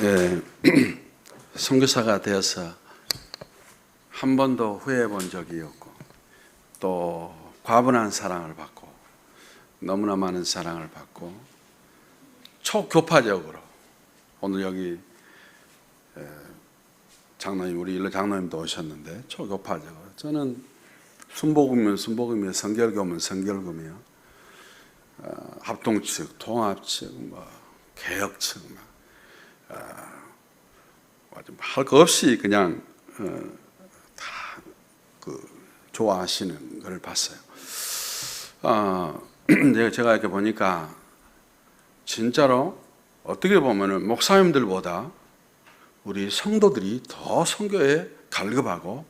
예, 선교사가 되어서 한 번도 후회해 본 적이 없고 또 과분한 사랑을 받고 너무나 많은 사랑을 받고 초교파적으로 오늘 여기 장로님, 우리 일로 장로님도 오셨는데 초교파적으로 저는 순복음이면 순복음이요, 성결교면 성결교며 합동측, 통합측, 개혁측 할 거 없이 그냥 다 좋아하시는 걸 봤어요. 제가 이렇게 보니까 진짜로 어떻게 보면은 목사님들보다 우리 성도들이 더 선교에 갈급하고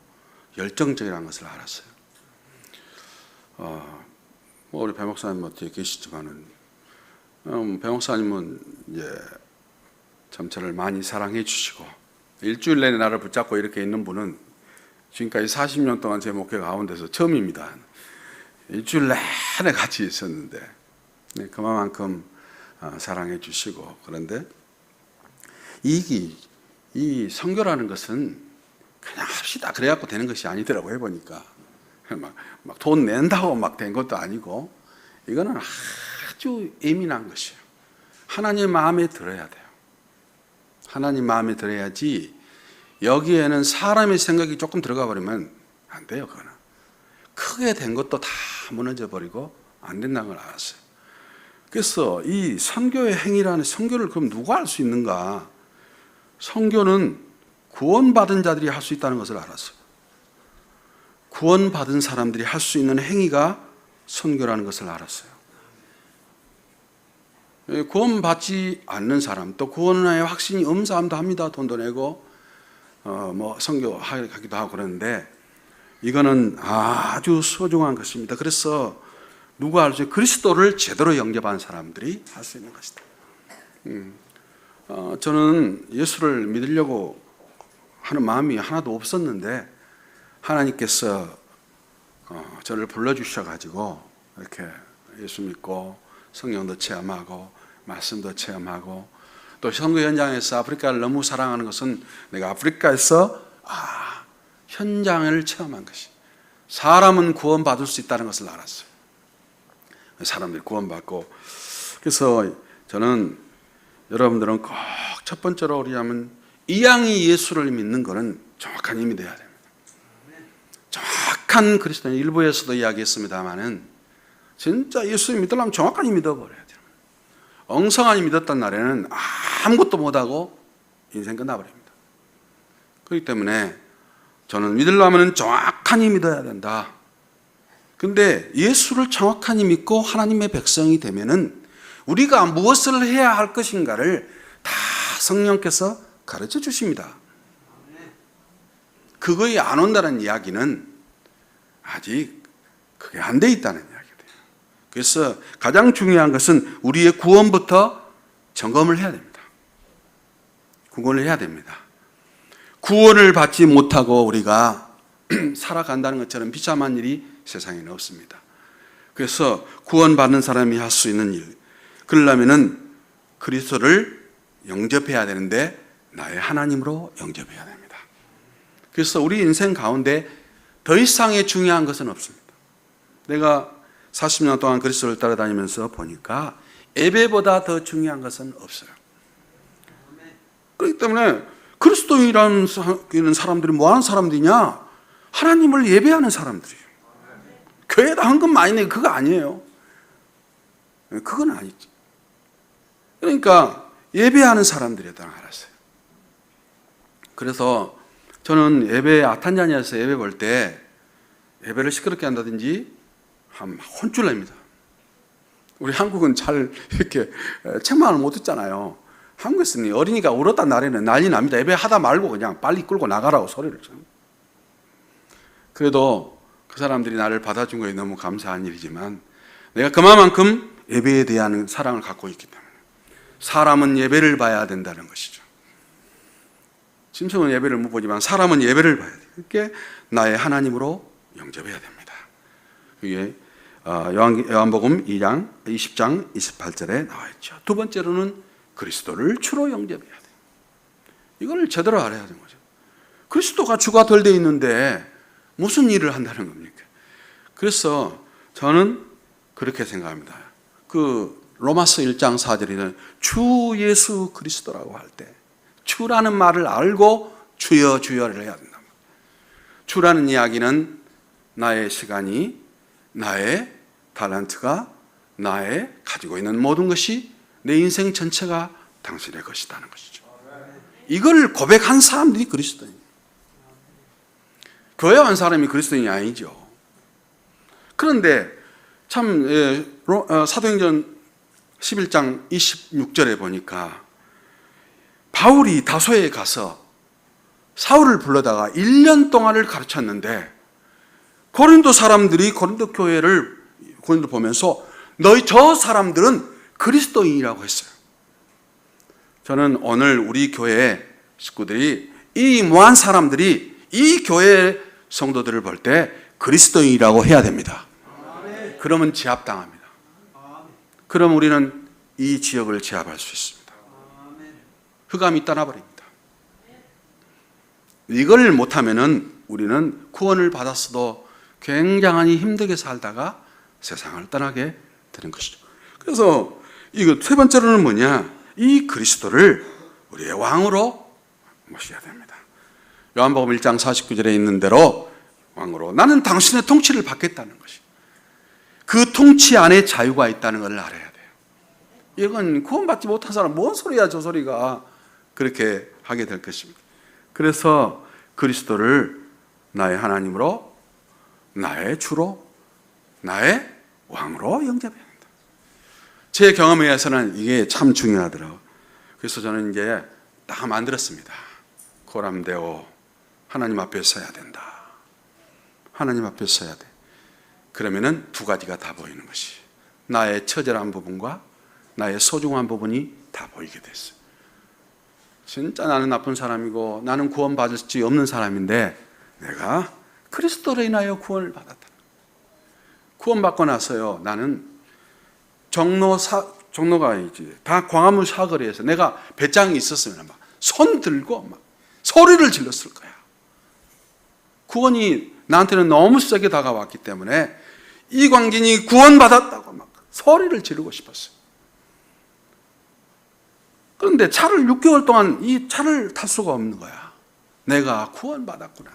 열정적이라는 것을 알았어요. 우리 배 목사님 어떻게 계시지만은 배 목사님은 이제 참 저를 많이 사랑해 주시고 일주일 내내 나를 붙잡고 이렇게 있는 분은 지금까지 40년 동안 제 목회 가운데서 처음입니다. 일주일 내내 같이 있었는데 그만큼 사랑해 주시고, 그런데 이 선교라는 것은 그냥 합시다 그래갖고 되는 것이 아니더라고. 해보니까 막 돈 낸다고 막 된 것도 아니고 이거는 아주 예민한 것이에요. 하나님 마음에 들어야 돼요. 하나님 마음에 들어야지 여기에는 사람의 생각이 조금 들어가 버리면 안 돼요. 그거는 크게 된 것도 다 무너져 버리고 안 된다는 걸 알았어요. 그래서 이 선교의 행위라는, 선교를 그럼 누가 할 수 있는가? 선교는 구원받은 자들이 할 수 있다는 것을 알았어요. 구원받은 사람들이 할 수 있는 행위가 선교라는 것을 알았어요. 구원받지 않는 사람, 또 구원의 확신이 없는 사람도 합니다. 돈도 내고 선교하기도 하고 그러는데 이거는 아주 소중한 것입니다. 그래서 누가 할 수 있어요? 그리스도를 제대로 영접한 사람들이 할 수 있는 것이다. 저는 예수를 믿으려고 하는 마음이 하나도 없었는데 하나님께서 저를 불러주셔가지고 이렇게 예수 믿고 성령도 체험하고 말씀도 체험하고, 또 선교 현장에서 아프리카를 너무 사랑하는 것은 내가 아프리카에서 현장을 체험한 것이, 사람은 구원받을 수 있다는 것을 알았어요. 사람들이 구원받고. 그래서 저는 여러분들은 꼭 첫 번째로 우리하면 이 양이 예수를 믿는 것은 정확한 힘이 되어야 됩니다. 정확한 그리스도인, 일부에서도 이야기했습니다마는 진짜 예수를 믿으려면 정확하게 믿어버려야 돼요. 엉성하게 믿었던 날에는 아무것도 못하고 인생 끝나버립니다. 그렇기 때문에 저는 믿으려면 정확하게 믿어야 된다. 근데 예수를 정확하게 믿고 하나님의 백성이 되면은 우리가 무엇을 해야 할 것인가를 다 성령께서 가르쳐 주십니다. 그거에 안 온다는 이야기는 아직 그게 안 돼 있다는 이야기예요. 그래서 가장 중요한 것은 우리의 구원부터 점검을 해야 됩니다. 구원을 해야 됩니다. 구원을 받지 못하고 우리가 살아간다는 것처럼 비참한 일이 세상에는 없습니다. 그래서 구원받는 사람이 할 수 있는 일, 그러려면은 그리스도를 영접해야 되는데 나의 하나님으로 영접해야 됩니다. 그래서 우리 인생 가운데 더 이상의 중요한 것은 없습니다. 내가 40년 동안 그리스도를 따라다니면서 보니까 예배보다 더 중요한 것은 없어요. 그렇기 때문에 그리스도인이라는 사람들이 뭐하는 사람들이냐? 하나님을 예배하는 사람들이에요. 교회에다 헌금 많이 내고 그거 아니에요. 그건 아니지. 그러니까 예배하는 사람들이다 알았어요. 그래서 저는 예배 아탄자니아에서 예배 볼 때 예배를 시끄럽게 한다든지 혼쭐 냅니다. 우리 한국은 잘 이렇게 책망을 못 듣잖아요. 한국에서는 어린이가 울었단 날에는 난리 납니다. 예배하다 말고 그냥 빨리 끌고 나가라고 소리를 쳐요. 그래도 그 사람들이 나를 받아준 것이 너무 감사한 일이지만 내가 그만큼 예배에 대한 사랑을 갖고 있기 때문에 사람은 예배를 봐야 된다는 것이죠. 짐승은 예배를 못 보지만 사람은 예배를 봐야 돼요. 그렇게 나의 하나님으로 영접해야 됩니다. 그게 요한복음 20장 28절에 나와 있죠. 두 번째로는 그리스도를 주로 영접해야 돼요. 이걸 제대로 알아야 되는 거죠. 그리스도가 주가 덜 돼 있는데 무슨 일을 한다는 겁니까? 그래서 저는 그렇게 생각합니다. 그 로마서 1장 4절에는 주 예수 그리스도라고 할 때 주라는 말을 알고 주여 주여를 해야 된다. 주라는 이야기는 나의 시간이, 나의 달란트가, 나의 가지고 있는 모든 것이, 내 인생 전체가 당신의 것이라는 것이죠. 이걸 고백한 사람들이 그리스도인이에요. 교회 온 사람이 그리스도인이 아니죠. 그런데 참 사도행전 11장 26절에 보니까 바울이 다소에 가서 사울을 불러다가 1년 동안을 가르쳤는데 고린도 사람들이 고린도 교회를 고린도 보면서 너희 저 사람들은 그리스도인이라고 했어요. 저는 오늘 우리 교회 식구들이 이 모한 사람들이 이 교회 성도들을 볼 때 그리스도인이라고 해야 됩니다. 그러면 제압당합니다. 그럼 우리는 이 지역을 제압할 수 있습니다. 흑암이 떠나버립니다. 이걸 못하면은 우리는 구원을 받았어도 굉장히 힘들게 살다가 세상을 떠나게 되는 것이죠. 그래서 이거 세 번째로는 뭐냐? 이 그리스도를 우리의 왕으로 모셔야 됩니다. 요한복음 1장 49절에 있는 대로 왕으로 나는 당신의 통치를 받겠다는 것이, 그 통치 안에 자유가 있다는 걸 알아야 돼요. 이건 구원받지 못한 사람 뭔 소리야 저 소리가, 그렇게 하게 될 것입니다. 그래서 그리스도를 나의 하나님으로, 나의 주로, 나의 왕으로 영접해야 한다. 제 경험에 의해서는 이게 참 중요하더라고요. 그래서 저는 이제 딱 만들었습니다. 고람되어 하나님 앞에 서야 된다. 하나님 앞에 서야 돼. 그러면은 두 가지가 다 보이는 것이, 나의 처절한 부분과 나의 소중한 부분이 다 보이게 됐어요. 진짜 나는 나쁜 사람이고 나는 구원받을 수 없는 사람인데 내가 그리스도로 인하여 구원을 받았다. 구원받고 나서요, 나는 종로가 이제 다 광화문 사거리에서 내가 배짱이 있었으면 막 손 들고 막 소리를 질렀을 거야. 구원이 나한테는 너무 세게 다가왔기 때문에 이광진이 구원받았다고 막 소리를 지르고 싶었어요. 그런데 차를 6개월 동안 이 차를 탈 수가 없는 거야. 내가 구원받았구나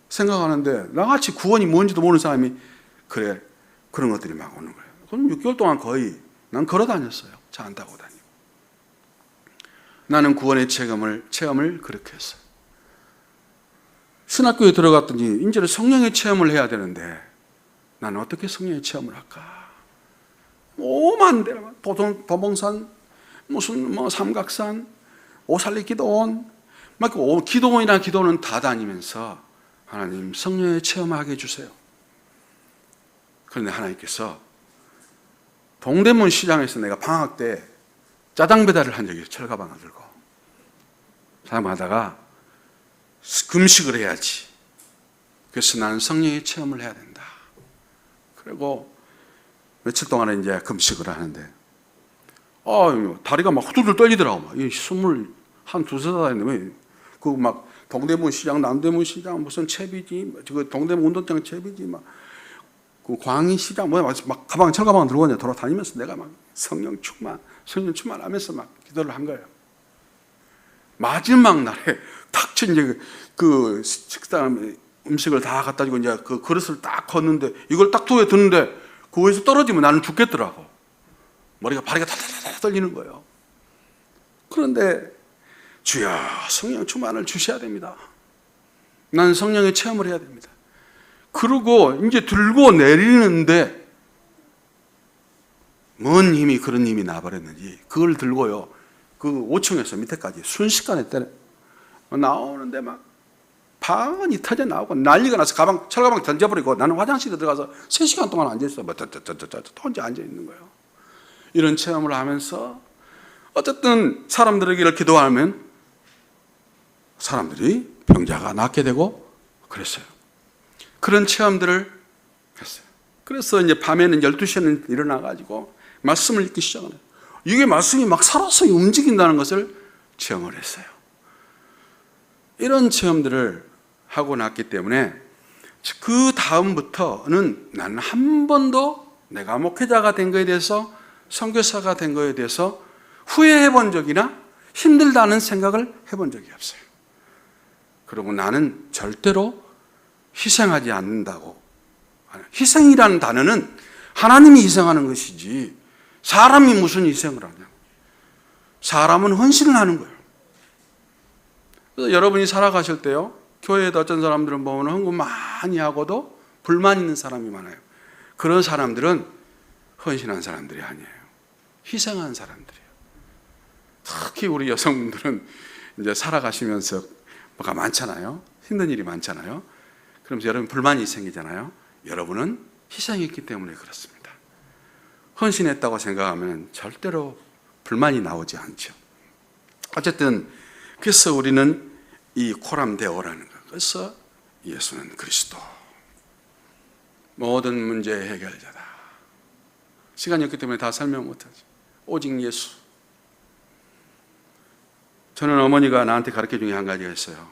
생각하는데, 나같이 구원이 뭔지도 모르는 사람이 그래, 그런 것들이 막 오는 거예요. 그럼 6개월 동안 거의 난 걸어 다녔어요. 차 안 타고 다니고. 나는 구원의 체험을 그렇게 했어요. 신학교에 들어갔더니 이제는 성령의 체험을 해야 되는데 나는 어떻게 성령의 체험을 할까? 오만 데만 도봉산, 무슨 뭐 삼각산, 오살리 기도원, 막 기도원이나 기도는 다 다니면서 하나님 성령의 체험하게 해주세요. 그런데 하나님께서 동대문 시장에서 내가 방학 때 짜장 배달을 한 적이 있어요. 철가방을 들고 사람하다가 금식을 해야지. 그래서 나는 성령의 체험을 해야 된다. 그리고 며칠 동안에 이제 금식을 하는데 다리가 막 후들들 떨리더라고. 막 숨을 한 두세 달 했는데 그 막 동대문 시장, 남대문 시장, 무슨 채비지, 그 동대문 운동장 채비지, 막 그 광희 시장 막 철가방 들고 그냥 돌아다니면서 내가 막 성령 충만하면서 막 기도를 한 거예요. 마지막 날에 탁 이제 그 식당 음식을 다 갖다 주고 이제 그 그릇을 딱 걷는데 이걸 딱 두에 드는데 그 위에서 떨어지면 나는 죽겠더라고. 발이가 달달달 떨리는 거예요. 그런데 주여 성령 충만을 주셔야 됩니다. 나는 성령의 체험을 해야 됩니다. 그러고 이제 들고 내리는데 뭔 힘이 그런 힘이 나버렸는지 그걸 들고요, 그 5층에서 밑에까지 순식간에 때려 나오는데 막 방언이 터져 나오고 난리가 나서 철가방 던져버리고 나는 화장실에 들어가서 3시간 동안 앉아있어. 혼자 앉아있는 거예요. 이런 체험을 하면서 어쨌든 사람들에게 기도하면 사람들이 병자가 낫게 되고 그랬어요. 그런 체험들을 했어요. 그래서 이제 밤에는 12시에는 일어나가지고 말씀을 읽기 시작해요. 이게 말씀이 막 살아서 움직인다는 것을 체험을 했어요. 이런 체험들을 하고 났기 때문에 그 다음부터는 나는 한 번도 내가 목회자가 된 거에 대해서, 선교사가 된 거에 대해서 후회해 본 적이나 힘들다는 생각을 해본 적이 없어요. 그리고 나는 절대로 희생하지 않는다고. 희생이라는 단어는 하나님이 희생하는 것이지 사람이 무슨 희생을 하냐. 사람은 헌신을 하는 거예요. 그래서 여러분이 살아가실 때요, 교회에도 어떤 사람들은 보면 헌금 많이 하고도 불만 있는 사람이 많아요. 그런 사람들은 헌신한 사람들이 아니에요. 희생한 사람들이에요. 특히 우리 여성분들은 이제 살아가시면서 뭐가 많잖아요. 힘든 일이 많잖아요. 그러면서 여러분 불만이 생기잖아요. 여러분은 희생했기 때문에 그렇습니다. 헌신했다고 생각하면 절대로 불만이 나오지 않죠. 어쨌든 그래서 우리는 이 코람데오라는 것, 그래서 예수는 그리스도, 모든 문제의 해결자다. 시간이 없기 때문에 다 설명 못하죠. 오직 예수. 저는 어머니가 나한테 가르쳐 준 게 한 가지가 있어요.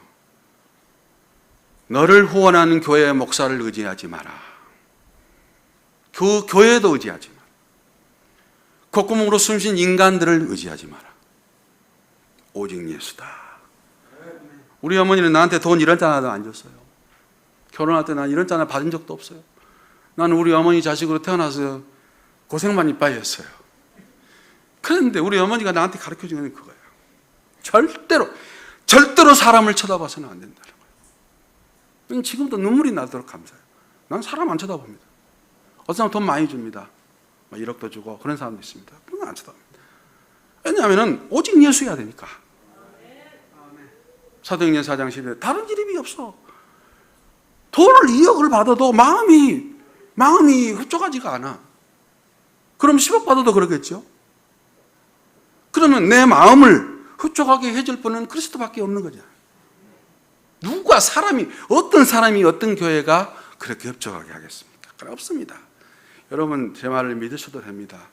너를 후원하는 교회 목사를 의지하지 마라. 교회도 의지하지 마라. 콧구멍으로 숨쉰 인간들을 의지하지 마라. 오직 예수다. 우리 어머니는 나한테 돈 1원짜리 하나도 안 줬어요. 결혼할 때 난 1원짜리 받은 적도 없어요. 나는 우리 어머니 자식으로 태어나서 고생만 이빠이 했어요. 그런데 우리 어머니가 나한테 가르쳐 주는 건 그거예요. 절대로 사람을 쳐다봐서는 안 된다는 거예요. 지금도 눈물이 나도록 감사해요. 난 사람 안 쳐다봅니다. 어떤 사람 돈 많이 줍니다. 1억도 주고 그런 사람도 있습니다. 그건 안 쳐다봅니다. 왜냐하면 오직 예수여야 되니까. 사도행전 4장 10에 다른 이름이 없어. 돈을 2억을 받아도 마음이 흡족하지가 않아. 그럼 10억 받아도 그러겠죠? 그러면 내 마음을 흡족하게 해줄 분은 그리스도밖에 없는 거잖아요. 어떤 사람이 어떤 교회가 그렇게 흡족하게 하겠습니까? 그건 없습니다. 여러분 제 말을 믿으셔도 됩니다.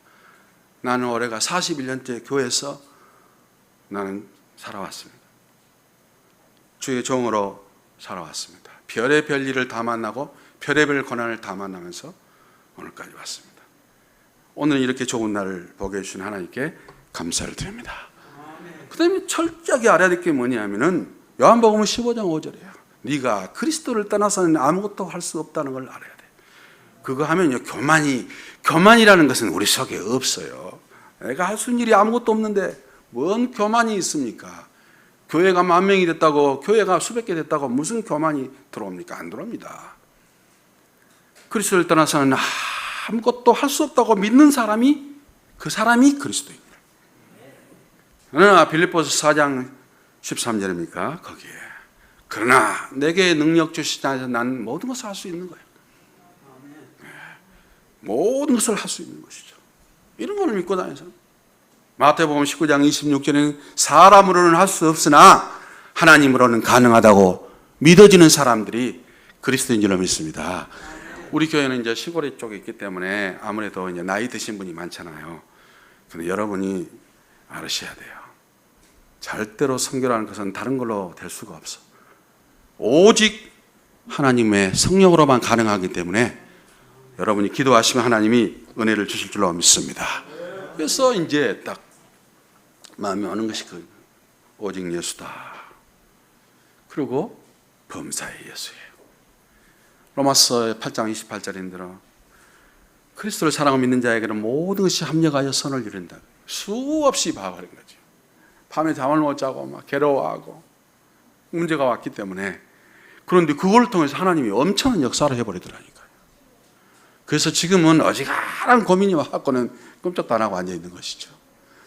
나는 올해가 41년째 교회에서 나는 살아왔습니다. 주의 종으로 살아왔습니다. 별의별 일을 다 만나고 별의별 고난을 다 만나면서 오늘까지 왔습니다. 오늘 이렇게 좋은 날을 보게 해주신 하나님께 감사를 드립니다. 그 다음에 철저하게 알아야 될 게 뭐냐면은 요한복음 15장 5절이에요. 네가 그리스도를 떠나서는 아무것도 할 수 없다는 걸 알아야 돼. 그거 하면요, 교만이라는 것은 우리 속에 없어요. 내가 할 수 있는 일이 아무것도 없는데 뭔 교만이 있습니까? 교회가 10,000명이 됐다고, 교회가 수백 개 됐다고 무슨 교만이 들어옵니까? 안 들어옵니다. 그리스도를 떠나서는 아무것도 할 수 없다고 믿는 사람이, 그 사람이 그리스도입니다. 그러나 빌립보서 4장 13절입니까? 거기에 그러나 내게 능력 주시자 해서 난 모든 것을 할 수 있는 거예요. 모든 것을 할 수 있는 것이죠. 이런 걸 믿고 다니는 사람. 마태복음 19장 26절에는 사람으로는 할 수 없으나 하나님으로는 가능하다고 믿어지는 사람들이 그리스도인 줄로 믿습니다. 우리 교회는 이제 시골 쪽에 있기 때문에 아무래도 이제 나이 드신 분이 많잖아요. 그런데 여러분이 알으셔야 돼요. 절대로 선교라는 것은 다른 걸로 될 수가 없어. 오직 하나님의 성령으로만 가능하기 때문에 여러분이 기도하시면 하나님이 은혜를 주실 줄로 믿습니다. 그래서 이제 딱 마음에 오는 것이 오직 예수다. 그리고 범사의 예수예요. 로마서 8장 28절인데요. 그리스도를 사랑하고 믿는 자에게는 모든 것이 합력하여 선을 이룬다. 수없이 봐버린 거죠. 밤에 잠을 못 자고 막 괴로워하고 문제가 왔기 때문에. 그런데 그걸 통해서 하나님이 엄청난 역사를 해버리더라니까요. 그래서 지금은 어지간한 고민이 와갖고는 끔찍도 안 하고 앉아있는 것이죠.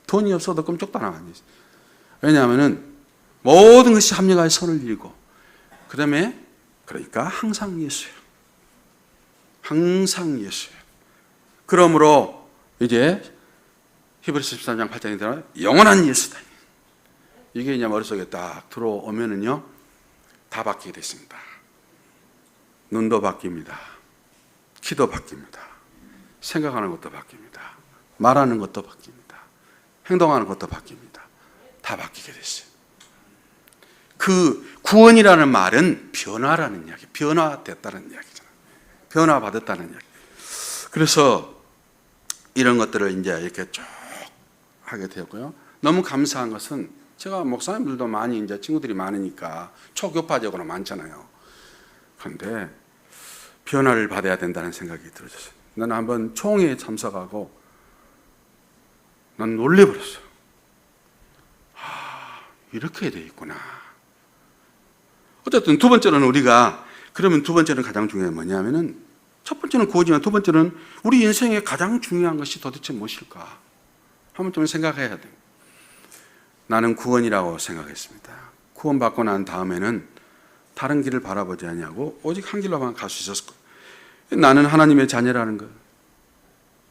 돈이 없어도 끔찍도 안 하고 앉아있어요. 왜냐하면 모든 것이 합력하여 선을 이루고, 그 다음에 그러니까 항상 예수예요. 항상 예수예요. 그러므로 이제 히브리서 13장 8장에 들어 영원한 예수다. 이게 이제 머릿속에 딱 들어오면은요, 다 바뀌게 됐습니다. 눈도 바뀝니다. 키도 바뀝니다. 생각하는 것도 바뀝니다. 말하는 것도 바뀝니다. 행동하는 것도 바뀝니다. 다 바뀌게 됐어요. 그 구원이라는 말은 변화라는 이야기, 변화됐다는 이야기잖아요. 변화받았다는 이야기. 그래서 이런 것들을 이제 이렇게 쭉 하게 되었고요. 너무 감사한 것은 제가 목사님들도 많이 이제 친구들이 많으니까 초교파적으로 많잖아요. 그런데 변화를 받아야 된다는 생각이 들어졌어요. 나는 한번 총회에 참석하고 난 놀래버렸어요. 이렇게 돼 있구나. 어쨌든 두 번째는 우리가 그러면 두 번째는 가장 중요한 뭐냐면은 첫 번째는 구원이지만 두 번째는 우리 인생에 가장 중요한 것이 도대체 무엇일까? 한번 좀 생각해야 돼요. 나는 구원이라고 생각했습니다. 구원받고 난 다음에는 다른 길을 바라보지 않냐고 오직 한 길로만 갈 수 있었을 거예요. 나는 하나님의 자녀라는 거예요.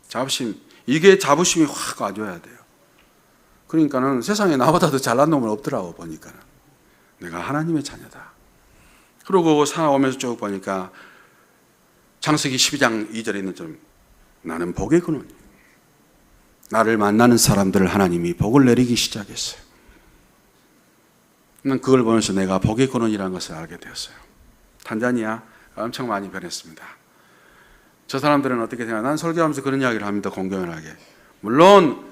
자부심, 이게 자부심이 확 와줘야 돼요. 그러니까는 세상에 나보다 더 잘난 놈은 없더라고 보니까는. 내가 하나님의 자녀다. 그러고 살아오면서 쭉 보니까 창세기 12장 2절에 있는 좀 나는 복의 근원이에요. 나를 만나는 사람들을 하나님이 복을 내리기 시작했어요. 난 그걸 보면서 내가 복의 근원이라는 것을 알게 되었어요. 탄자니아 엄청 많이 변했습니다. 저 사람들은 어떻게 생각하냐? 난 설교하면서 그런 이야기를 합니다. 공경연하게. 물론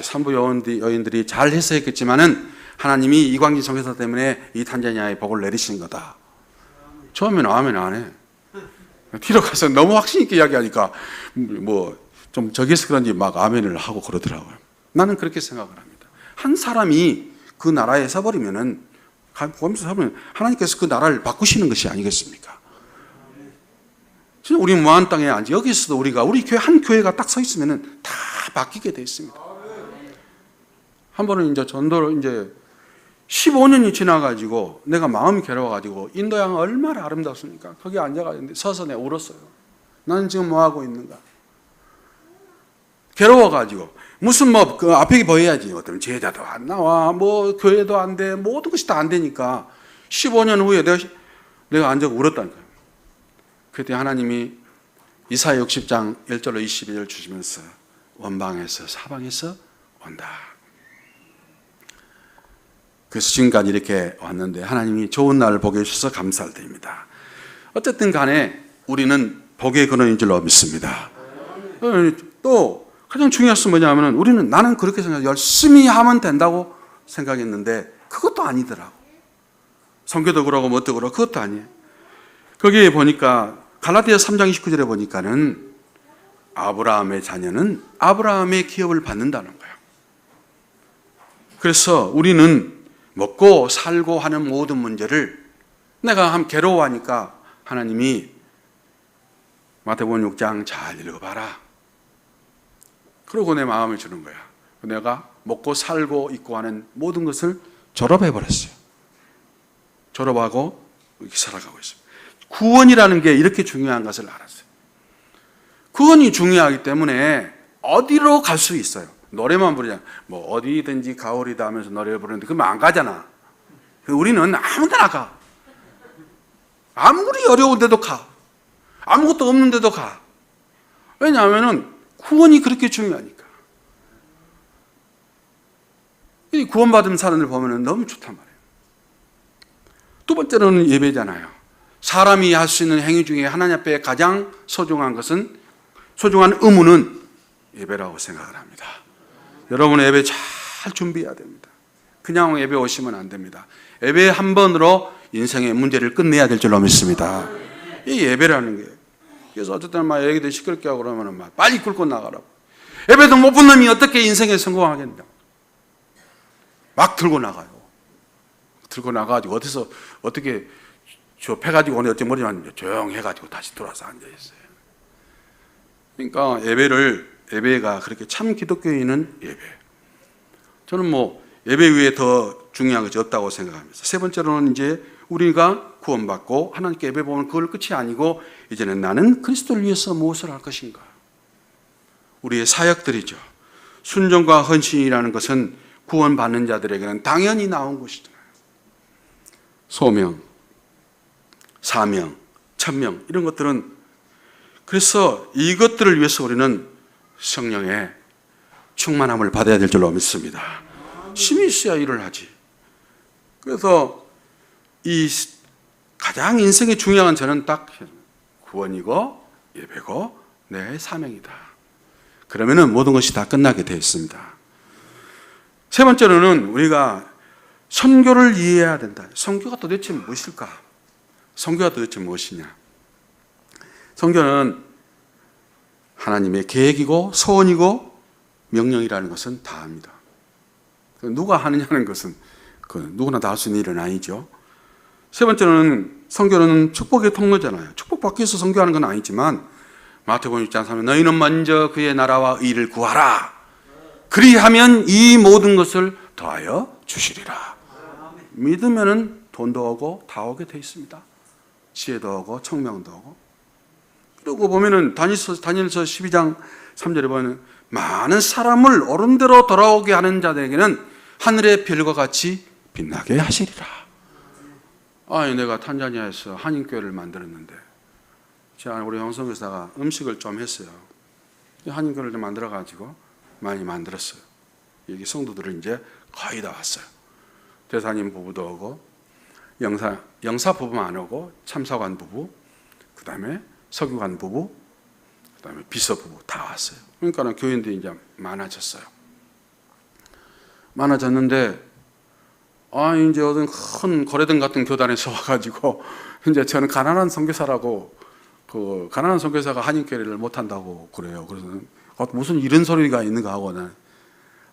산부 여인들이 잘 해석했겠지만은 하나님이 이광진 선교사 때문에 이 탄자니아에 복을 내리시는 거다. 처음에는 아멘 안 해. 뒤로 가서 너무 확신 있게 이야기하니까 뭐 좀 저기서 그런지 막 아멘을 하고 그러더라고요. 나는 그렇게 생각을 합니다. 한 사람이 그 나라에 서버리면은 보면서 하면 하나님께서 그 나라를 바꾸시는 것이 아니겠습니까? 우리 무한 땅에 앉아 여기서도 우리 교회 한 교회가 딱 서 있으면은 다 바뀌게 돼 있습니다. 한 번은 이제 전도를 이제 15년이 지나가지고 내가 마음이 괴로워가지고 인도양 얼마나 아름답습니까? 거기 앉아가지고 서서 내가 울었어요. 나는 지금 뭐 하고 있는가? 괴로워가지고 무슨 뭐 그 앞에 보여야지. 어떤 제자도 안 나와, 뭐 교회도 안 돼, 모든 것이 다 안 되니까 15년 후에 내가 앉아 울었다는 거예요. 그때 하나님이 이사야 60장 1절로 22절 주시면서 원방에서 사방에서 온다. 그래서 지금까지 이렇게 왔는데 하나님이 좋은 날을 보게 해주셔서 감사를 드립니다. 어쨌든 간에 우리는 복의 근원인 줄로 믿습니다. 또 가장 중요한 것은 뭐냐면 나는 그렇게 생각해요. 열심히 하면 된다고 생각했는데 그것도 아니더라고. 성교도 그러고 뭣도 그러고 그것도 아니에요. 거기에 보니까 갈라디아 3장 29절에 보니까는 아브라함의 자녀는 아브라함의 기업을 받는다는 거예요. 그래서 우리는 먹고 살고 하는 모든 문제를 내가 괴로워하니까 하나님이 마태복음 6장 잘 읽어봐라. 그러고 내 마음을 주는 거야. 내가 먹고 살고 있고 하는 모든 것을 졸업해버렸어요. 졸업하고 이렇게 살아가고 있어요. 구원이라는 게 이렇게 중요한 것을 알았어요. 구원이 중요하기 때문에 어디로 갈 수 있어요. 노래만 부르잖아. 뭐 어디든지 가오리다 하면서 노래를 부르는데 그러면 안 가잖아. 우리는 아무 데나 가. 아무리 어려운 데도 가. 아무것도 없는 데도 가. 왜냐하면 구원이 그렇게 중요하니까. 이 구원받은 사람들 보면 너무 좋단 말이에요. 두 번째로는 예배잖아요. 사람이 할 수 있는 행위 중에 하나님 앞에 가장 소중한 의무는 예배라고 생각을 합니다. 여러분 예배 잘 준비해야 됩니다. 그냥 예배 오시면 안 됩니다. 예배 한 번으로 인생의 문제를 끝내야 될 줄로 믿습니다. 이 예배라는 게. 그래서 어쨌든 막 얘기들 시끄럽게 하고 그러면 막 빨리 굴고 나가라고. 예배도 못 본 놈이 어떻게 인생에 성공하겠냐. 막 들고 나가요. 들고 나가가지고 어디서 어떻게 패가지고 오늘 어째 모르지만 조용해가지고 다시 돌아서 앉아있어요. 그러니까 예배가 그렇게 참 기독교인은 예배. 저는 뭐 예배 위에 더 중요한 것이 없다고 생각합니다. 세 번째로는 이제 우리가 구원받고 하나님께 예배 보면 그걸 끝이 아니고 이제는 나는 그리스도를 위해서 무엇을 할 것인가. 우리의 사역들이죠. 순종과 헌신이라는 것은 구원받는 자들에게는 당연히 나온 것이잖아요. 소명, 사명, 천명 이런 것들은 그래서 이것들을 위해서 우리는 성령의 충만함을 받아야 될 줄로 믿습니다. 힘이 있어야 일을 하지. 그래서 이 가장 인생의 중요한 저는 딱 구원이고 예배고 내 사명이다. 그러면은 모든 것이 다 끝나게 되어 있습니다. 세 번째로는 우리가 선교를 이해해야 된다. 선교가 도대체 무엇일까? 선교가 도대체 무엇이냐? 선교는 하나님의 계획이고 소원이고 명령이라는 것은 다 압니다. 누가 하느냐는 것은 누구나 다 할 수 있는 일은 아니죠. 세 번째로는 선교는 축복의 통로잖아요. 축복받기 위해서 선교하는 건 아니지만 마태복음 6장 3절 너희는 먼저 그의 나라와 의를 구하라. 그리하면 이 모든 것을 더하여 주시리라. 믿으면은 돈도 오고 다 오게 돼 있습니다. 지혜도 오고 청명도 오고. 그리고 보면은 다니엘서 12장 3절에 보면 많은 사람을 옳은대로 돌아오게 하는 자들에게는 하늘의 별과 같이 빛나게 하시리라. 내가 탄자니아에서 한인교회를 만들었는데 우리 형성교사가 음식을 좀 했어요. 한인교회를 좀 만들어가지고 많이 만들었어요. 여기 성도들은 이제 거의 다 왔어요. 대사님 부부도 오고 영사 부부만 안 오고 참사관 부부, 그 다음에 서기관 부부, 그 다음에 비서 부부 다 왔어요. 그러니까 교인들이 이제 많아졌어요. 많아졌는데 이제 어떤 큰 거래등 같은 교단에서 와가지고 이제 저는 가난한 선교사라고 가난한 선교사가 한인교회를 못한다고 그래요. 그래서 무슨 이런 소리가 있는가 하고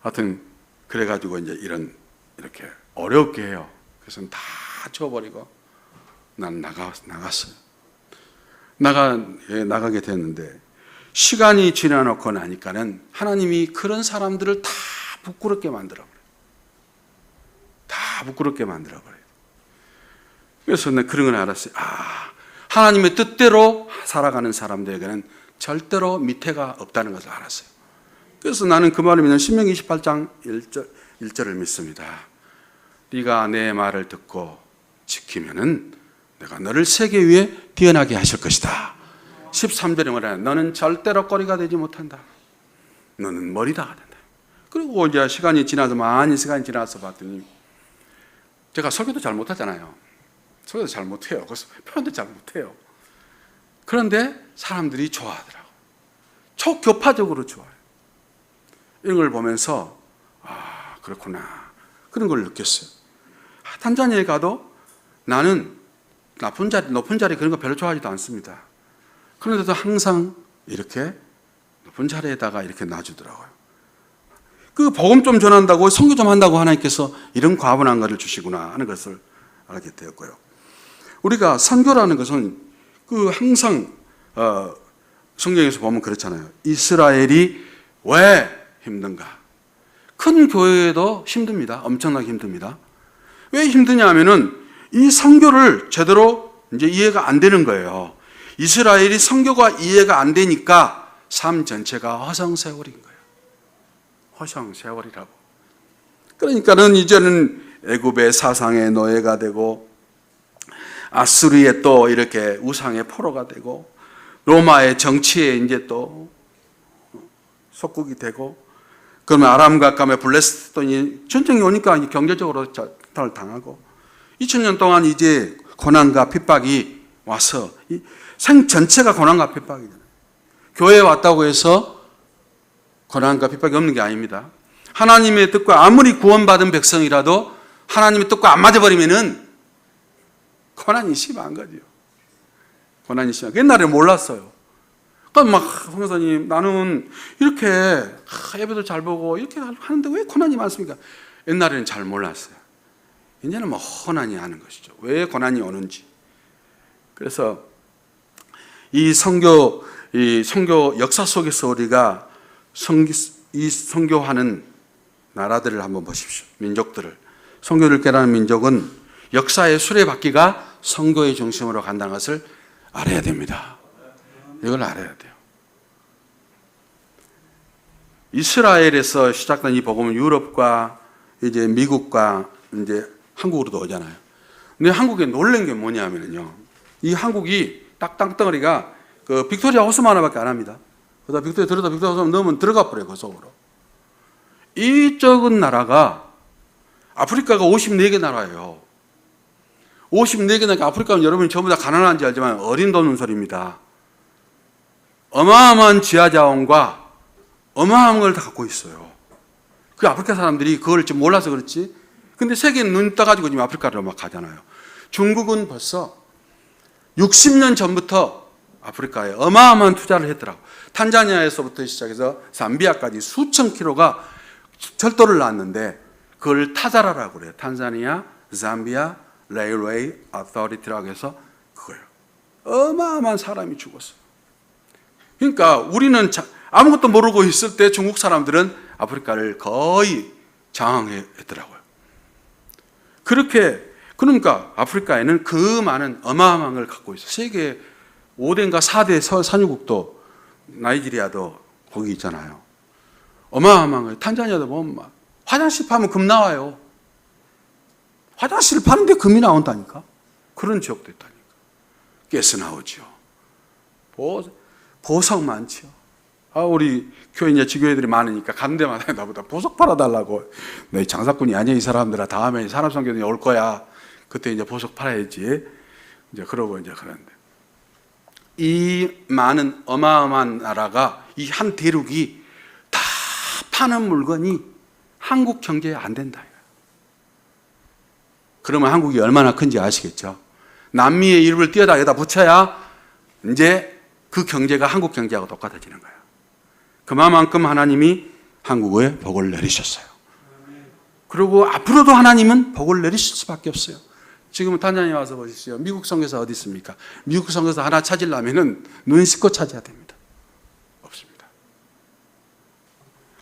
하여튼 그래가지고 이제 이렇게 어렵게 해요. 그래서 다 쳐버리고 난 나갔어요. 나가게 됐는데 시간이 지나놓고 나니까는 하나님이 그런 사람들을 다 부끄럽게 만들어버려요. 다 부끄럽게 만들어버려요. 그래서 내가 그런 걸 알았어요. 하나님의 뜻대로 살아가는 사람들에게는 절대로 밑에가 없다는 것을 알았어요. 그래서 나는 그 말을 믿는 신명기 28장 1절을 믿습니다. 네가 내 말을 듣고 지키면은 내가 너를 세계 위에 뛰어나게 하실 것이다. 13절에 말하는 너는 절대로 꼬리가 되지 못한다. 너는 머리다 된다. 그리고 이제 많이 시간이 지나서 봤더니 제가 설교도 잘 못하잖아요. 설교도 잘 못해요. 그래서 표현도 잘 못해요. 그런데 사람들이 좋아하더라고. 초교파적으로 좋아해요. 이런 걸 보면서 그렇구나 그런 걸 느꼈어요. 탄자니아에 가도 나는 높은 자리 그런 거 별로 좋아하지도 않습니다. 그런데도 항상 이렇게 높은 자리에다가 이렇게 놔주더라고요. 그 복음 좀 전한다고 선교 좀 한다고 하나님께서 이런 과분한 것을 주시구나 하는 것을 알게 되었고요. 우리가 선교라는 것은 항상 성경에서 보면 그렇잖아요. 이스라엘이 왜 힘든가? 큰 교회에도 힘듭니다. 엄청나게 힘듭니다. 왜 힘드냐 하면은 이 선교를 제대로 이제 이해가 안 되는 거예요. 이스라엘이 선교가 이해가 안 되니까 삶 전체가 허송세월인 거예요. 허송세월이라고. 그러니까는 이제는 애굽의 사상의 노예가 되고 아수리의 또 이렇게 우상의 포로가 되고 로마의 정치에 이제 또 속국이 되고 그러면 아람과 감에 블레스톤이 전쟁이 오니까 경제적으로 자탈을 당하고 2000년 동안 이제 고난과 핍박이 와서 생 전체가 고난과 핍박이잖아요. 교회에 왔다고 해서 고난과 핍박이 없는 게 아닙니다. 하나님의 뜻과 아무리 구원받은 백성이라도 하나님의 뜻과 안 맞아버리면은 고난이 심한 거죠. 고난이 심한. 옛날에 몰랐어요. 그러니까 성교사님 나는 이렇게 예배도 잘 보고 이렇게 하는데 왜 고난이 많습니까? 옛날에는 잘 몰랐어요. 이제는 고난이 하는 것이죠. 왜 고난이 오는지. 그래서 이 선교 역사 속에서 우리가 선교하는 나라들을 한번 보십시오. 민족들을. 선교를 깨닫는 민족은 역사의 수레바퀴가 선교의 중심으로 간다는 것을 알아야 됩니다. 이걸 알아야 돼요. 이스라엘에서 시작된 이 복음은 유럽과 이제 미국과 이제 한국으로도 오잖아요. 근데 한국에 놀란 게 뭐냐면요. 이 한국이 딱 땅덩어리가 그 빅토리아 호수만 하나밖에 안 합니다. 그러다 빅토리아 호수만 넣으면 들어가 버려요. 그 속으로. 이쪽은 나라가 아프리카가 54개 나라예요. 54개니까 아프리카는 여러분이 전부 다 가난한지 알지만 어린 도는 소리입니다. 어마어마한 지하자원과 어마어마한 걸 다 갖고 있어요. 그 아프리카 사람들이 그걸 좀 몰라서 그렇지. 근데 세계는 눈 떠가지고 지금 아프리카로 막 가잖아요. 중국은 벌써 60년 전부터 아프리카에 어마어마한 투자를 했더라고. 탄자니아에서부터 시작해서 zambia까지 수천 킬로가 철도를 놨는데 그걸 타자라라고 그래요. 탄자니아, 잠비아, 레일웨이 어토리티라고 해서 그거예요. 어마어마한 사람이 죽었어요. 그러니까 우리는 아무것도 모르고 있을 때 중국 사람들은 아프리카를 거의 장악했더라고요. 그러니까 아프리카에는 그 많은 어마어마한 걸 갖고 있어요. 세계 5대인가 4대 산유국도 나이지리아도 거기 있잖아요. 어마어마한 거예요. 탄자니아도 보면 막 화장실 파면 금 나와요. 화장실 파는데 금이 나온다니까. 그런 지역도 있다니까. 가스 나오죠. 보석 많죠. 우리 교회 이제 지교회들이 많으니까 가는 데마다 나보다 보석 팔아달라고. 너희 장사꾼이 아니야 이 사람들아. 다음에 산업선교단이 올 거야. 그때 이제 보석 팔아야지. 이제 그러고 이제 그러는데 이 많은 어마어마한 나라가 이 한 대륙이 다 파는 물건이 한국 경제에 안 된다. 그러면 한국이 얼마나 큰지 아시겠죠? 남미의 이름을 띄어다 여기다 붙여야 이제 그 경제가 한국 경제하고 똑같아지는 거예요. 그만큼 하나님이 한국에 복을 내리셨어요. 그리고 앞으로도 하나님은 복을 내리실 수밖에 없어요. 지금 탄자니아 와서 보십시오. 미국 선교사 어디 있습니까? 미국 선교사 하나 찾으려면 눈 씻고 찾아야 됩니다. 없습니다.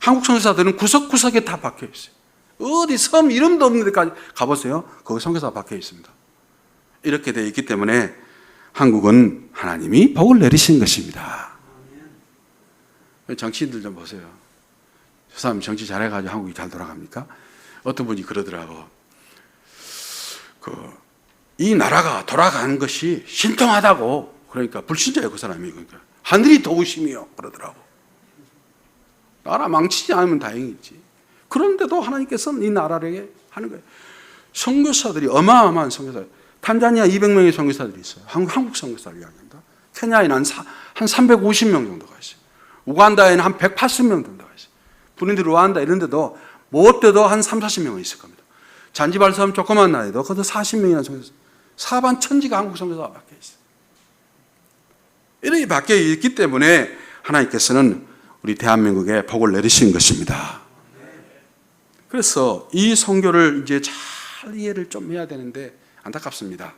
한국 선교사들은 구석구석에 다 박혀 있어요. 어디 섬 이름도 없는 데까지 가보세요. 거기 선교사 박혀 있습니다. 이렇게 되어 있기 때문에 한국은 하나님이 복을 내리신 것입니다. 정치인들 좀 보세요. 저 사람 정치 잘해가지고 한국이 잘 돌아갑니까? 어떤 분이 그러더라고. 이 나라가 돌아가는 것이 신통하다고. 그러니까 불신자예요, 그 사람이. 그러니까 하늘이 도우심이요 그러더라고. 나라 망치지 않으면 다행이지. 그런데도 하나님께서는 이 나라를 하는 거예요. 선교사들이 어마어마한 선교사. 탄자니아 200명의 선교사들이 있어요. 한국 선교사를 이야기합니다. 케냐에는 한 350명 정도가 있어요. 우간다에는 한 180명 정도가 있어요. 부르디 루안다 이런 데도 못돼도 한 3, 40명은 있을 겁니다. 잔지발 섬 조그만 나라에도 그것도 40명이나 선교사. 사반 천지가 한국 선교사가 박혀 있어요. 이렇게 박혀 있기 때문에 하나님께서는 우리 대한민국에 복을 내리신 것입니다. 그래서 이 선교를 이제 잘 이해를 좀 해야 되는데 안타깝습니다.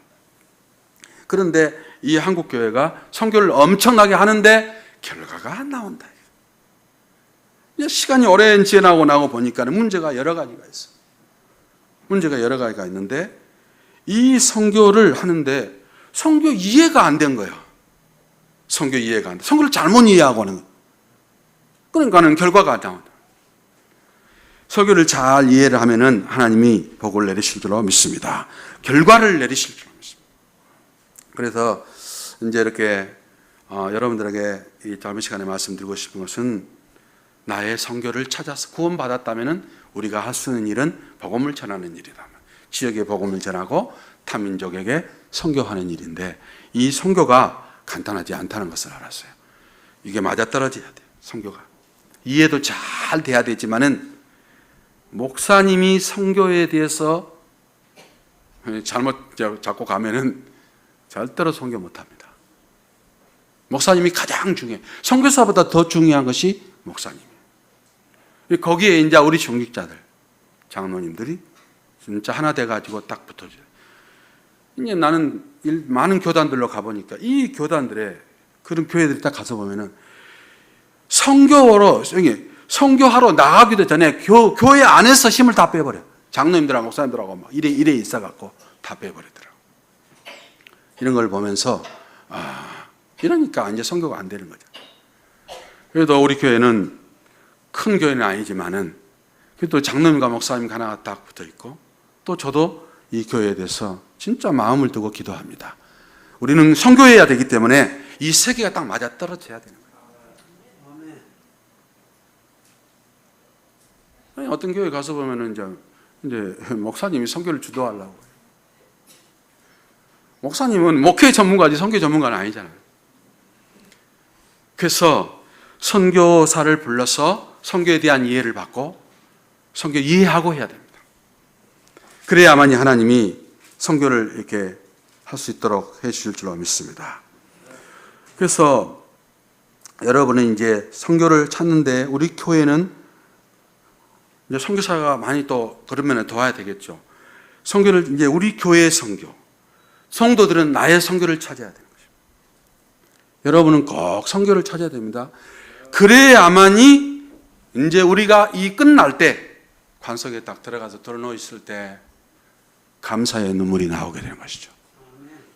그런데 이 한국 교회가 선교를 엄청나게 하는데 결과가 안 나온다. 시간이 오랜 지나고 보니까 문제가 여러 가지가 있어요. 문제가 여러 가지가 있는데 이 선교를 하는데 선교 이해가 안 된 거예요. 선교 이해가 안 돼. 선교를 잘못 이해하고 하는 거예요. 그러니까는 결과가 안 나온다. 선교를 잘 이해를 하면은 하나님이 복을 내리실 줄로 믿습니다. 결과를 내리실 줄로 믿습니다. 그래서 이제 이렇게 여러분들에게 이 짧은 시간에 말씀드리고 싶은 것은 나의 선교를 찾아서 구원받았다면은 우리가 할 수 있는 일은 복음을 전하는 일이다. 지역에 복음을 전하고 타민족에게 선교하는 일인데 이 선교가 간단하지 않다는 것을 알았어요. 이게 맞아떨어져야 돼요. 선교가 이해도 잘 돼야 되지만은 목사님이 선교에 대해서 잘못 잡고 가면은 절대로 선교 못합니다. 목사님이 가장 중요해요. 선교사보다 더 중요한 것이 목사님이에요. 거기에 이제 우리 중직자들, 장로님들이 진짜 하나 돼가지고 딱 붙어줘요. 이제 나는 많은 교단들로 가보니까 이 교단들의 그런 교회들이 딱 가서 보면은 선교하러 나가기도 전에 교회 안에서 힘을 다 빼버려. 장로님들하고 목사님들하고 막 이래 있어갖고 다 빼버리더라고. 이런 걸 보면서 이러니까 이제 선교가 안 되는 거죠. 그래도 우리 교회는 큰 교회는 아니지만은 또 장로님과 목사님 하나가 딱 붙어 있고 또 저도 이 교회에 대해서 진짜 마음을 두고 기도합니다. 우리는 선교해야 되기 때문에 이 세 개가 딱 맞아 떨어져야 되는 거예요. 아니, 어떤 교회 가서 보면은 이제 목사님이 선교를 주도하려고 목사님은 목회 전문가지 선교 전문가는 아니잖아요. 그래서 선교사를 불러서 선교에 대한 이해를 받고 선교 이해하고 해야 됩니다. 그래야만이 하나님이 선교를 이렇게 할 수 있도록 해 주실 줄로 믿습니다. 그래서 여러분은 이제 선교를 찾는데 우리 교회는 이제 선교사가 많이 또 그러면 도와야 되겠죠. 선교를 이제 우리 교회의 선교, 성도들은 나의 선교를 찾아야 되는 것입니다. 여러분은 꼭 선교를 찾아야 됩니다. 그래야만이 이제 우리가 이 끝날 때 관석에 딱 들어가서 들어놓여 있을 때 감사의 눈물이 나오게 되는 것이죠.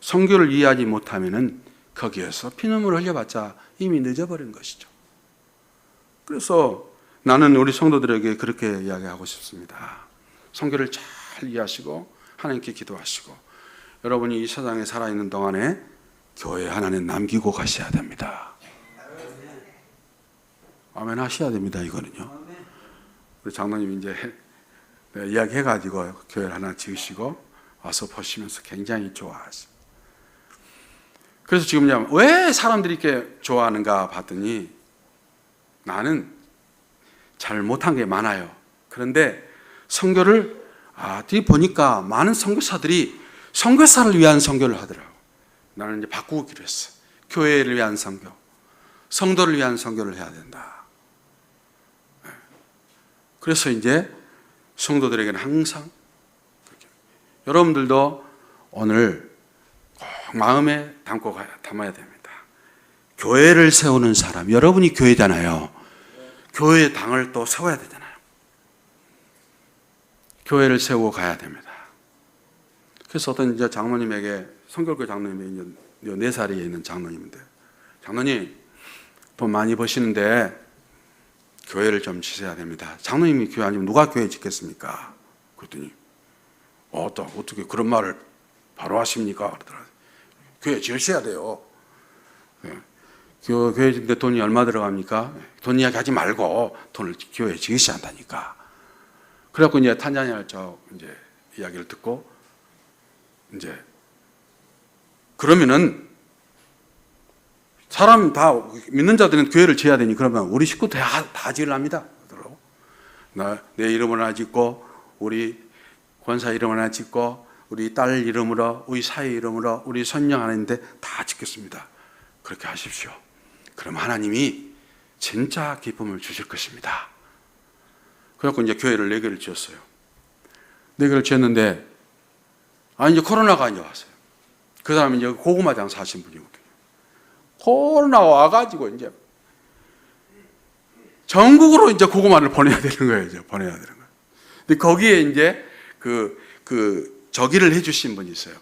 선교를 이해하지 못하면은 거기에서 피눈물을 흘려봤자 이미 늦어버린 것이죠. 그래서 나는 우리 성도들에게 그렇게 이야기하고 싶습니다. 선교를 잘 이해하시고 하나님께 기도하시고 여러분이 이 세상에 살아있는 동안에 교회 하나는 남기고 가셔야 됩니다. 아멘 하셔야 됩니다. 이거는요. 우리 장로님 이제 이야기해가지고 교회를 하나 지으시고 와서 보시면서 굉장히 좋아하십니다. 그래서 지금 왜 사람들이 이렇게 좋아하는가 봤더니 나는 잘 못한 게 많아요. 그런데 선교를 뒤 보니까 많은 선교사들이 선교사를 위한 선교를 하더라고. 나는 이제 바꾸기로 했어. 교회를 위한 선교, 성도를 위한 선교를 해야 된다. 그래서 이제 성도들에게는 항상 여러분들도 오늘 꼭 마음에 담아야 됩니다. 교회를 세우는 사람, 여러분이 교회잖아요. 교회의 당을 또 세워야 되잖아요. 교회를 세우고 가야 됩니다. 그래서 어떤 이제 장로님에게, 성결교 장로님이 이제 4살에 있는 장로님인데, 장로님, 돈 많이 버시는데 교회를 좀 지셔야 됩니다. 장로님이 교회 아니면 누가 교회 짓겠습니까? 그랬더니, 또 어떻게 그런 말을 바로 하십니까? 그러더라고요. 교회 지으셔야 돼요. 교회 짓는데 돈이 얼마 들어갑니까? 돈 이야기 하지 말고 돈을 교회에 지으셔야 한다니까. 그래갖고 이제 탄자니아 이제 이야기를 듣고 이제 그러면은 사람 다 믿는 자들은 교회를 지어야 되니 그러면 우리 식구 다 지으랍니다. 내 이름을 하나 짓고 우리 권사 이름을 하나 짓고 우리 딸 이름으로 우리 사위 이름으로 우리 손녀 하나 있는데 다 짓겠습니다. 그렇게 하십시오. 그럼 하나님이 진짜 기쁨을 주실 것입니다. 그래갖고 이제 교회를 4개를 지었어요. 4개를 지었는데 이제 코로나가 이제 왔어요. 그 사람이 이제 고구마 장사 하신 분이거든요. 코로나가 와가지고 이제 전국으로 이제 고구마를 보내야 되는 거예요. 이제 보내야 되는 거예요. 근데 거기에 이제 저기를 해주신 분이 있어요.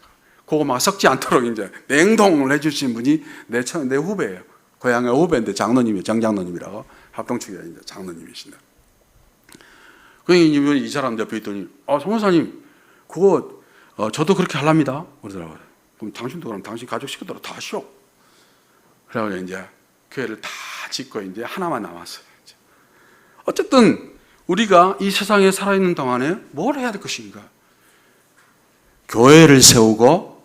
고구마가 썩지 않도록 이제 냉동을 해주신 분이 내 후배예요. 고향의 후배인데 장로님이에요. 정장로님이라고 합동측에 이제 장로님이신데. 그러니까 이 사람 옆에 있더니 성모사님 그거 저도 그렇게 하랍니다. 그러더라고요. 그럼 당신도 그럼 당신 가족 식구들 다 하시오. 그래가지고 이제 교회를 다 짓고 이제 하나만 남았어요. 어쨌든 우리가 이 세상에 살아있는 동안에 뭘 해야 될 것인가? 교회를 세우고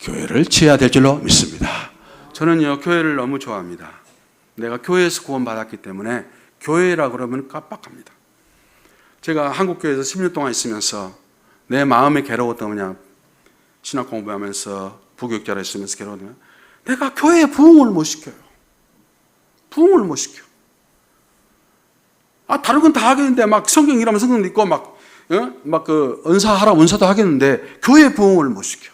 교회를 지어야 될 줄로 믿습니다. 저는요 교회를 너무 좋아합니다. 내가 교회에서 구원받았기 때문에 교회라 그러면 깜빡합니다. 제가 한국교회에서 10년 동안 있으면서 내 마음에 괴로웠던 그냥 신학 공부하면서 부교육자로 있으면서 괴로웠던 내가 교회에 부흥을 못 시켜요. 부흥을 못 시켜. 다른 건 다 하겠는데 막 성경 읽으면 성경 읽고 막 은사하라 은사도 하겠는데 교회 부흥을 못 시켜.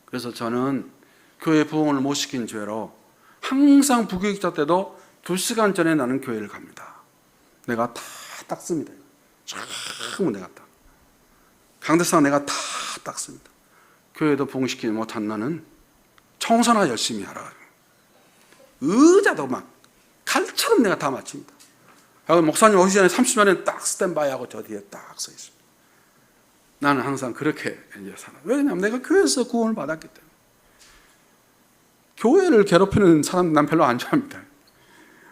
그래서 저는 교회 부흥을 못 시킨 죄로 항상 부교육자 때도 2시간 전에 나는 교회를 갑니다. 내가 다 닦습니다. 전부 내가 딱. 강대상 내가 다 닦습니다. 교회도 부흥시키지 못한 나는 청소나 열심히 하라. 의자도 막 칼처럼 내가 다 맞춥니다. 목사님 오시기 전에 30분 전에 딱 스탠바이하고 저 뒤에 딱 서 있습니다. 나는 항상 그렇게 이제 살아. 왜냐하면 내가 교회에서 구원을 받았기 때문에. 교회를 괴롭히는 사람 난 별로 안 좋아합니다.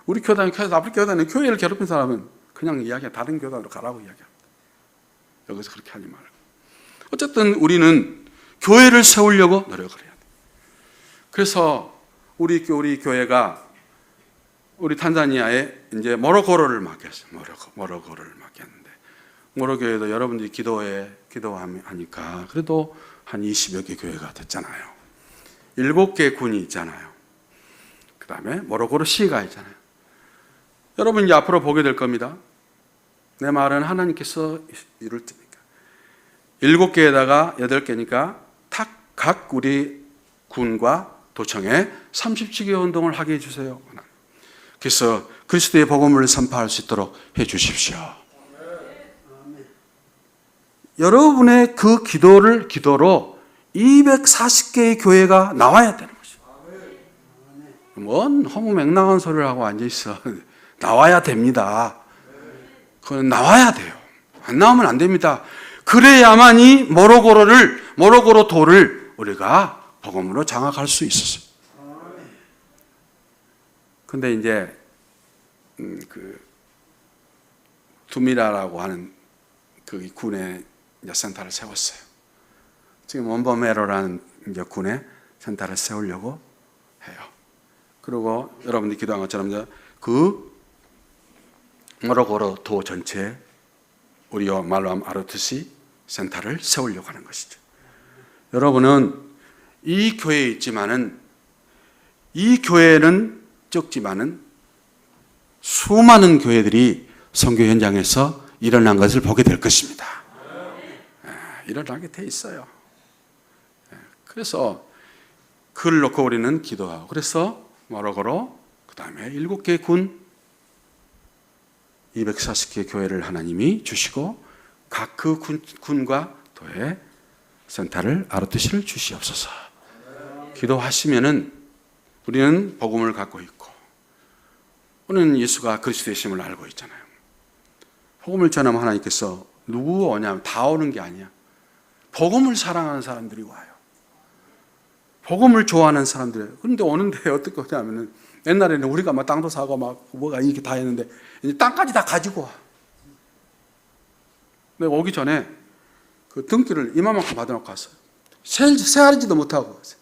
우리 교단, 아프리카 교단에 교회를 괴롭힌 사람은 그냥 다른 교단으로 가라고 이야기합니다. 여기서 그렇게 하지 말고. 어쨌든 우리는 교회를 세우려고 노력을 해야 돼요. 그래서 우리 교회가 우리 탄자니아에 이제 모로코로를 맡겼어요. 모로코로를 맡겼는데, 모로교회도 여러분들이 기도하니까 그래도 한 20여 개 교회가 됐잖아요. 7개 군이 있잖아요. 그 다음에 모로코로 시가 있잖아요. 여러분 이제 앞으로 보게 될 겁니다. 내 말은 하나님께서 이룰 테니까. 7개에다가 8개니까 각 우리 군과 도청에 30주기 운동을 하게 해주세요. 그래서 그리스도의 복음을 선포할 수 있도록 해 주십시오. 여러분의 그 기도로 240개의 교회가 나와야 되는 것이죠. 뭔 허무맹랑한 소리를 하고 앉아있어. 나와야 됩니다. 그건 나와야 돼요. 안 나오면 안 됩니다. 그래야만이 모로코로 도를 우리가 복음으로 장악할 수 있었어요. 근데 이제 그 두미라라고 하는 그 군의 이제 센터를 세웠어요. 지금 원범에로라는 이제 군의 센터를 세우려고 해요. 그리고 여러분들이 기도한 것처럼 이제 그 모로코로 도 전체에 우리와 말로 하면 아르투시 센터를 세우려고 하는 것이죠. 여러분은 이 교회에 있지만은, 이 교회는 적지만은 수많은 교회들이 선교 현장에서 일어난 것을 보게 될 것입니다. 일어나게 돼 있어요. 그래서 그걸 놓고 우리는 기도하고, 그래서 모로코로 그 다음에 7개 군 240개 교회를 하나님이 주시고 각 그 군과 도에 센터를 아르투시를 주시옵소서. 기도하시면은 우리는 복음을 갖고 있고, 우리는 예수가 그리스도의 심을 알고 있잖아요. 복음을 전하면 하나님께서 누구 오냐면 다 오는 게 아니야. 복음을 사랑하는 사람들이 와요. 복음을 좋아하는 사람들이. 그런데 오는데 어떻게 오냐면은, 옛날에는 우리가 막 땅도 사고 막 뭐가 이렇게 다 했는데 이제 땅까지 다 가지고 와. 내가 오기 전에 그 등기를 이만큼 받아놓고 왔어요. 세알지도 못하고 왔어요.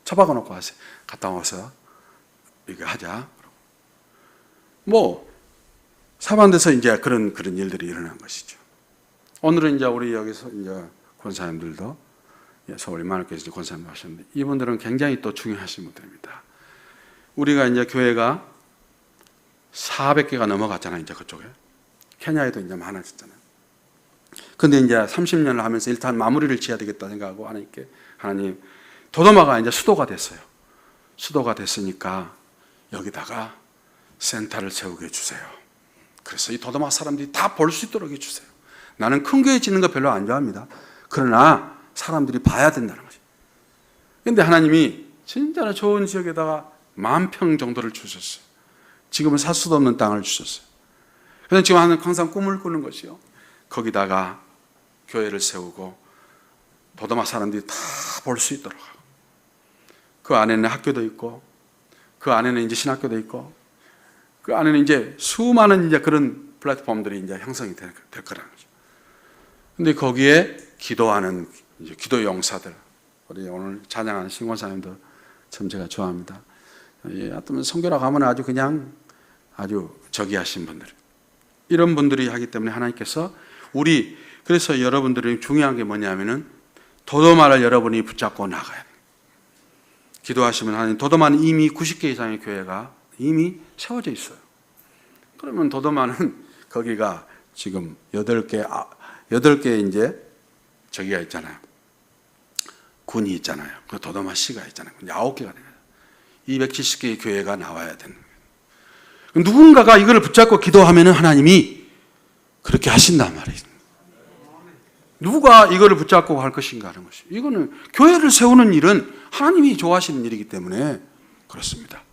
처박아 놓고 왔어요. 갔다 와서 이거 하자. 뭐 사반돼서 이제 그런 일들이 일어난 것이죠. 오늘은 이제 우리 여기서 이제 권사님들도 서울 임마누엘교회에서 권사님 하셨는데, 이분들은 굉장히 또 중요하신 분들입니다. 우리가 이제 교회가 400개가 넘어갔잖아요. 이제 그쪽에 케냐에도 이제 많아졌잖아요. 근데 이제 30년을 하면서 일단 마무리를 지어야 되겠다 생각하고 하나님 도도마가 이제 수도가 됐어요. 수도가 됐으니까 여기다가 센터를 세우게 해주세요. 그래서 이 도도마 사람들이 다 볼 수 있도록 해주세요. 나는 큰 교회 짓는 거 별로 안 좋아합니다. 그러나 사람들이 봐야 된다는 거죠. 그런데 하나님이 진짜로 좋은 지역에다가 10,000평 정도를 주셨어요. 지금은 살 수도 없는 땅을 주셨어요. 그래서 지금 항상 꿈을 꾸는 것이요, 거기다가 교회를 세우고 도도마 사람들이 다 볼 수 있도록 하고, 그 안에는 학교도 있고, 그 안에는 이제 신학교도 있고, 그 안에는 이제 수많은 이제 그런 플랫폼들이 이제 형성이 될 거라는 거죠. 근데 거기에 기도하는 이제 기도 용사들, 우리 오늘 찬양하는 신권사님도 참 제가 좋아합니다. 하여튼 선교라고 하면 아주 그냥 아주 저기하신 분들, 이런 분들이 하기 때문에 하나님께서 그래서 여러분들이 중요한 게 뭐냐면은 도도마를 여러분이 붙잡고 나가야 돼요. 기도하시면 하나님, 도도마는 이미 90개 이상의 교회가 이미 세워져 있어요. 그러면 도도마는 거기가 지금 8개 이제 저기가 있잖아요. 군이 있잖아요. 그 도도마 시가 있잖아요. 9개가 돼요. 270개의 교회가 나와야 되는 거예요. 누군가가 이걸 붙잡고 기도하면 하나님이 그렇게 하신단 말이에요. 누가 이거를 붙잡고 할 것인가 하는 것이, 이거는 교회를 세우는 일은 하나님이 좋아하시는 일이기 때문에 그렇습니다.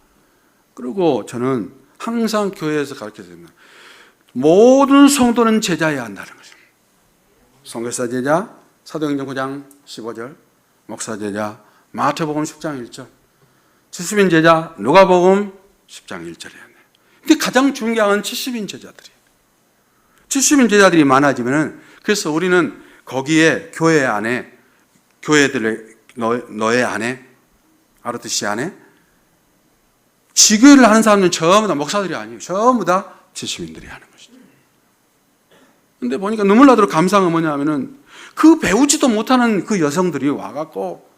그리고 저는 항상 교회에서 가르쳐줍니다. 모든 성도는 제자여야 한다는 거죠. 선교사 제자, 사도행전 9장 15절, 목사 제자, 마태복음 10장 1절, 70인 제자, 누가복음 10장 1절이에요. 근데 가장 중요한 건 70인 제자들이에요. 70인 제자들이 많아지면은, 그래서 우리는 거기에 교회 안에 교회들의 너의 안에, 아르트시 안에 지교회를 하는 사람들은 전부 다 목사들이 아니에요. 전부 다 지시민들이 하는 것이죠. 근데 보니까 눈물 나도록 감사한 건 뭐냐 하면은 그 배우지도 못하는 그 여성들이 와갖고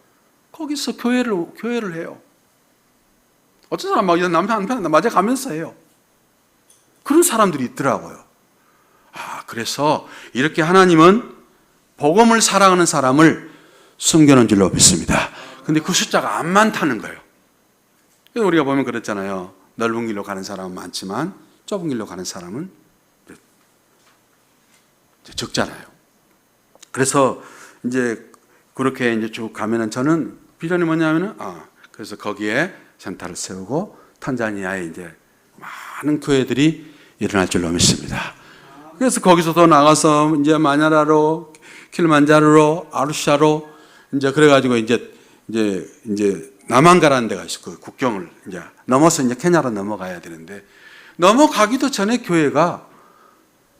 거기서 교회를 해요. 어떤 사람 막 남편한테 맞아가면서 해요. 그런 사람들이 있더라고요. 그래서 이렇게 하나님은 복음을 사랑하는 사람을 숨겨놓은 줄로 믿습니다. 근데 그 숫자가 안 많다는 거예요. 그래서 우리가 보면 그랬잖아요. 넓은 길로 가는 사람은 많지만 좁은 길로 가는 사람은 적잖아요. 그래서 이제 그렇게 이제 쭉 가면은 저는 비전이 뭐냐면은 그래서 거기에 센터를 세우고 탄자니아에 이제 많은 교회들이 일어날 줄로 믿습니다. 그래서 거기서 더 나가서 이제 마냐라로, 킬만자로로, 아루샤로 이제 그래가지고 이제 남한 가라는 데가 있어. 그 국경을 이제 넘어서 이제 케냐로 넘어가야 되는데 넘어가기도 전에 교회가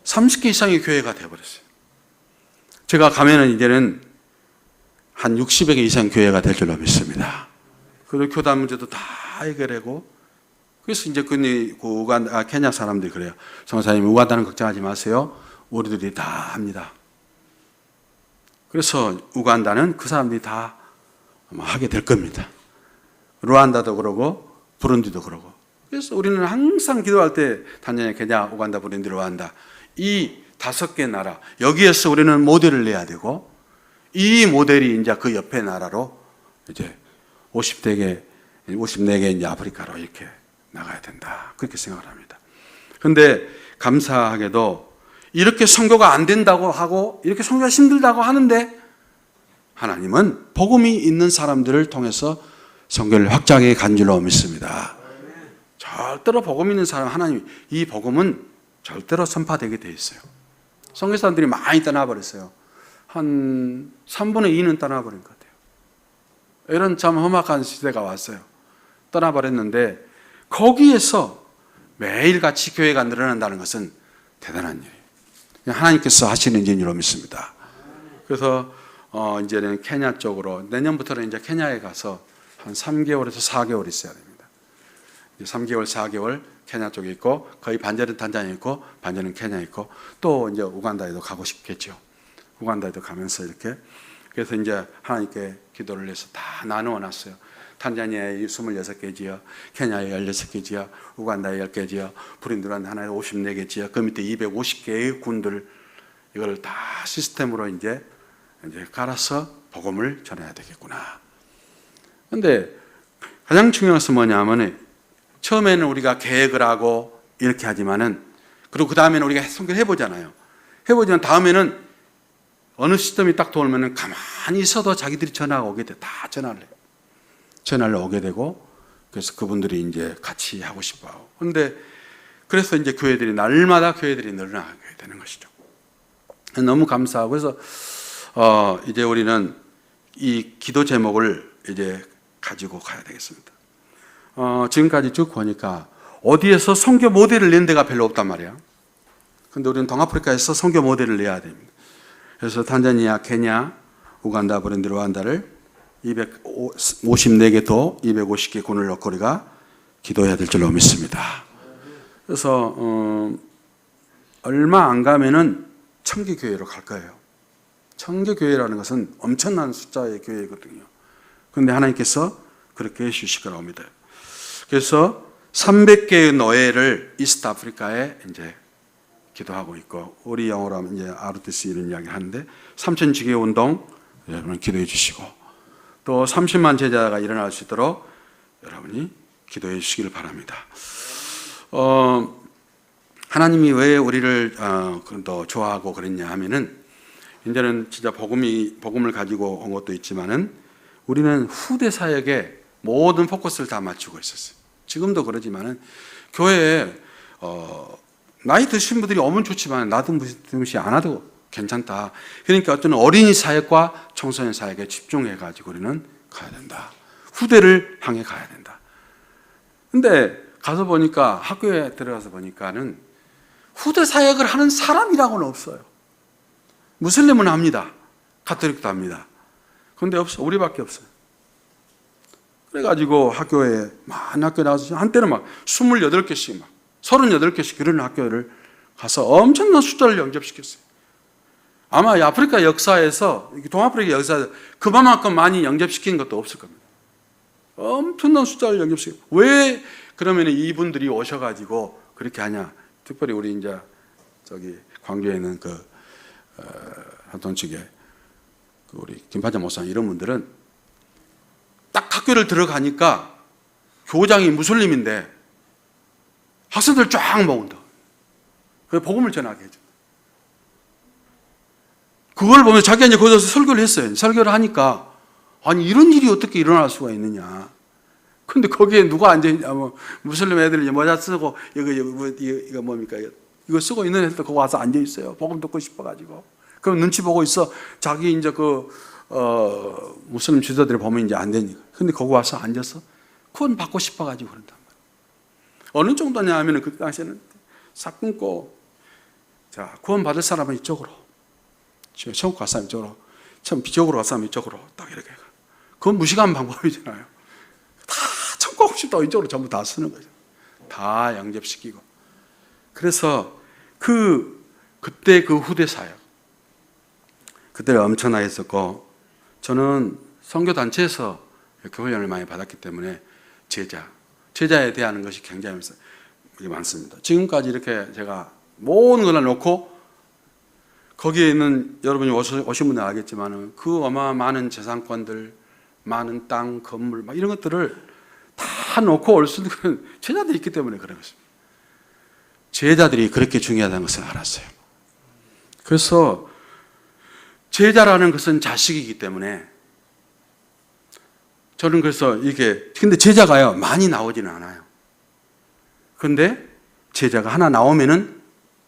30개 이상의 교회가 돼버렸어요. 제가 가면은 이제는 한 60여 개 이상 교회가 될 줄로 믿습니다. 그리고 교단 문제도 다 해결하고 그래서 이제 케냐 사람들이 그래요. 성사님 우간다는 걱정하지 마세요. 우리들이 다 합니다. 그래서 우간다는 그 사람들이 다 아마 하게 될 겁니다. 루안다도 그러고 부룬디도 그러고. 그래서 우리는 항상 기도할 때 탄자니아, 케냐, 우간다, 부룬디, 루안다 이 5개 나라 여기에서 우리는 모델을 내야 되고 이 모델이 이제 그 옆에 나라로 이제 54개 이제 아프리카로 이렇게 나가야 된다. 그렇게 생각을 합니다. 그런데 감사하게도 이렇게 선교가 안 된다고 하고 이렇게 선교가 힘들다고 하는데 하나님은 복음이 있는 사람들을 통해서 선교를 확장해 간 줄로 믿습니다. 절대로 복음 있는 사람 하나님 이 복음은 절대로 선파되게 돼 있어요. 선교사들이 많이 떠나버렸어요. 한 3분의 2는 떠나버린 것 같아요. 이런 참 험악한 시대가 왔어요. 떠나버렸는데 거기에서 매일같이 교회가 늘어난다는 것은 대단한 일이에요. 하나님께서 하시는 일로 믿습니다. 그래서 이제는 케냐 쪽으로 내년부터는 이제 케냐에 가서 한 3개월에서 4개월 있어야 됩니다. 3개월, 4개월 케냐 쪽에 있고 거의 반절은 탄자니아에 있고 반절은 케냐에 있고 또 이제 우간다에도 가고 싶겠죠. 우간다에도 가면서 이렇게 그래서 이제 하나님께 기도를 해서 다 나누어 놨어요. 탄자니아에 26개 지역, 케냐에 16개 지역, 우간다에 10개 지역, 부린두란 하나에 54개 지역, 그 밑에 250개의 군들 이걸 다 시스템으로 이제 깔아서 복음을 전해야 되겠구나. 그런데 가장 중요한 것은 뭐냐면 처음에는 우리가 계획을 하고 이렇게 하지만은 그리고 그 다음에는 우리가 선교를 해보잖아요. 해보지만 다음에는 어느 시점이 딱 돌면은 가만히 있어도 자기들이 전화가 오게 돼. 다 전화를 해요. 전화를 오게 되고 그래서 그분들이 이제 같이 하고 싶어 하고. 그런데 그래서 이제 날마다 교회들이 늘어나게 되는 것이죠. 너무 감사하고 그래서 이제 우리는 이 기도 제목을 이제 가지고 가야 되겠습니다. 지금까지 쭉 보니까 어디에서 선교 모델을 낸 데가 별로 없단 말이야. 근데 우리는 동아프리카에서 선교 모델을 내야 됩니다. 그래서 탄자니아, 케냐, 우간다, 부룬디, 루안다를 254개 도 250개 군을 넣고 우리가 기도해야 될 줄로 믿습니다. 그래서 얼마 안 가면은 청교교회로 갈 거예요. 청교교회라는 것은 엄청난 숫자의 교회거든요. 그런데 하나님께서 그렇게 해주실 거라고 믿어요. 그래서 300개의 노예를 이스트 아프리카에 이제 기도하고 있고 우리 영어로 하면 이제 RTC 이런 이야기 하는데 3000지교 운동 여러분 기도해 주시고 또 30만 제자가 일어날 수 있도록 여러분이 기도해 주시기를 바랍니다. 하나님이 왜 우리를 더 좋아하고 그랬냐 하면은 이제는 진짜 복음을 가지고 온 것도 있지만은 우리는 후대 사역에 모든 포커스를 다 맞추고 있었어요. 지금도 그러지만은 교회에 나이 드신 분들이 오면 좋지만 나도 안 와도 괜찮다. 그러니까 어떤 어린이 사역과 청소년 사역에 집중해 가지고 우리는 가야 된다. 후대를 향해 가야 된다. 근데 가서 보니까 학교에 들어가서 보니까는 후대 사역을 하는 사람이라고는 없어요. 무슬림은 합니다. 가톨릭도 합니다. 근데 없어. 우리밖에 없어요. 그래가지고 학교에 많은 학교에 나가서 한때는 막 28개씩 막 38개씩 그런 학교를 가서 엄청난 숫자를 영접시켰어요. 아마 아프리카 역사에서, 동아프리카 역사에서 그만큼 많이 영접시킨 것도 없을 겁니다. 엄청난 숫자를 영접시켜요. 왜 그러면 이분들이 오셔가지고 그렇게 하냐? 특별히 우리 이제 저기 광주에 있는 한돈 측에 우리 김판자 목사님 이런 분들은 딱 학교를 들어가니까 교장이 무슬림인데 학생들 쫙 모은다. 그래서 복음을 전하게 해줘. 그걸 보면 자기가 이제 거기서 설교를 했어요. 설교를 하니까 아니 이런 일이 어떻게 일어날 수가 있느냐. 근데 거기에 누가 앉아있냐, 무슬림 애들이 모자 쓰고, 이거 뭡니까? 이거 쓰고 있는 애들 거기 와서 앉아있어요. 복음 듣고 싶어가지고. 그럼 눈치 보고 있어. 자기 이제 무슬림 지도들이 보면 이제 안 되니까. 근데 거기 와서 앉아서 구원 받고 싶어가지고 그런단 말이에요. 어느 정도냐 하면은 그 당시에는 싹 끊고, 자, 구원 받을 사람은 이쪽으로. 천국 갈 사람 이쪽으로. 비쪽으로 갈 사람 이쪽으로. 딱 이렇게. 그건 무식한 방법이잖아요. 다 천국 하고 싶다고 이쪽으로 전부 다 쓰는 거죠. 다 영접시키고. 그래서 그때 그 후대 사역, 그때는 엄청나게 했었고, 저는 선교단체에서 교훈을 많이 받았기 때문에 제자에 대한 것이 굉장히 많습니다. 지금까지 이렇게 제가 모든 걸 놓고 거기에 있는 여러분이 오신 분들 알겠지만 그 어마어마한 재산권들, 많은 땅, 건물 막 이런 것들을 다 놓고 올 수 있는 제자들이 있기 때문에 그런 것입니다. 제자들이 그렇게 중요하다는 것을 알았어요. 그래서 제자라는 것은 자식이기 때문에 저는 그래서 근데 제자가요 많이 나오지는 않아요. 근데 제자가 하나 나오면은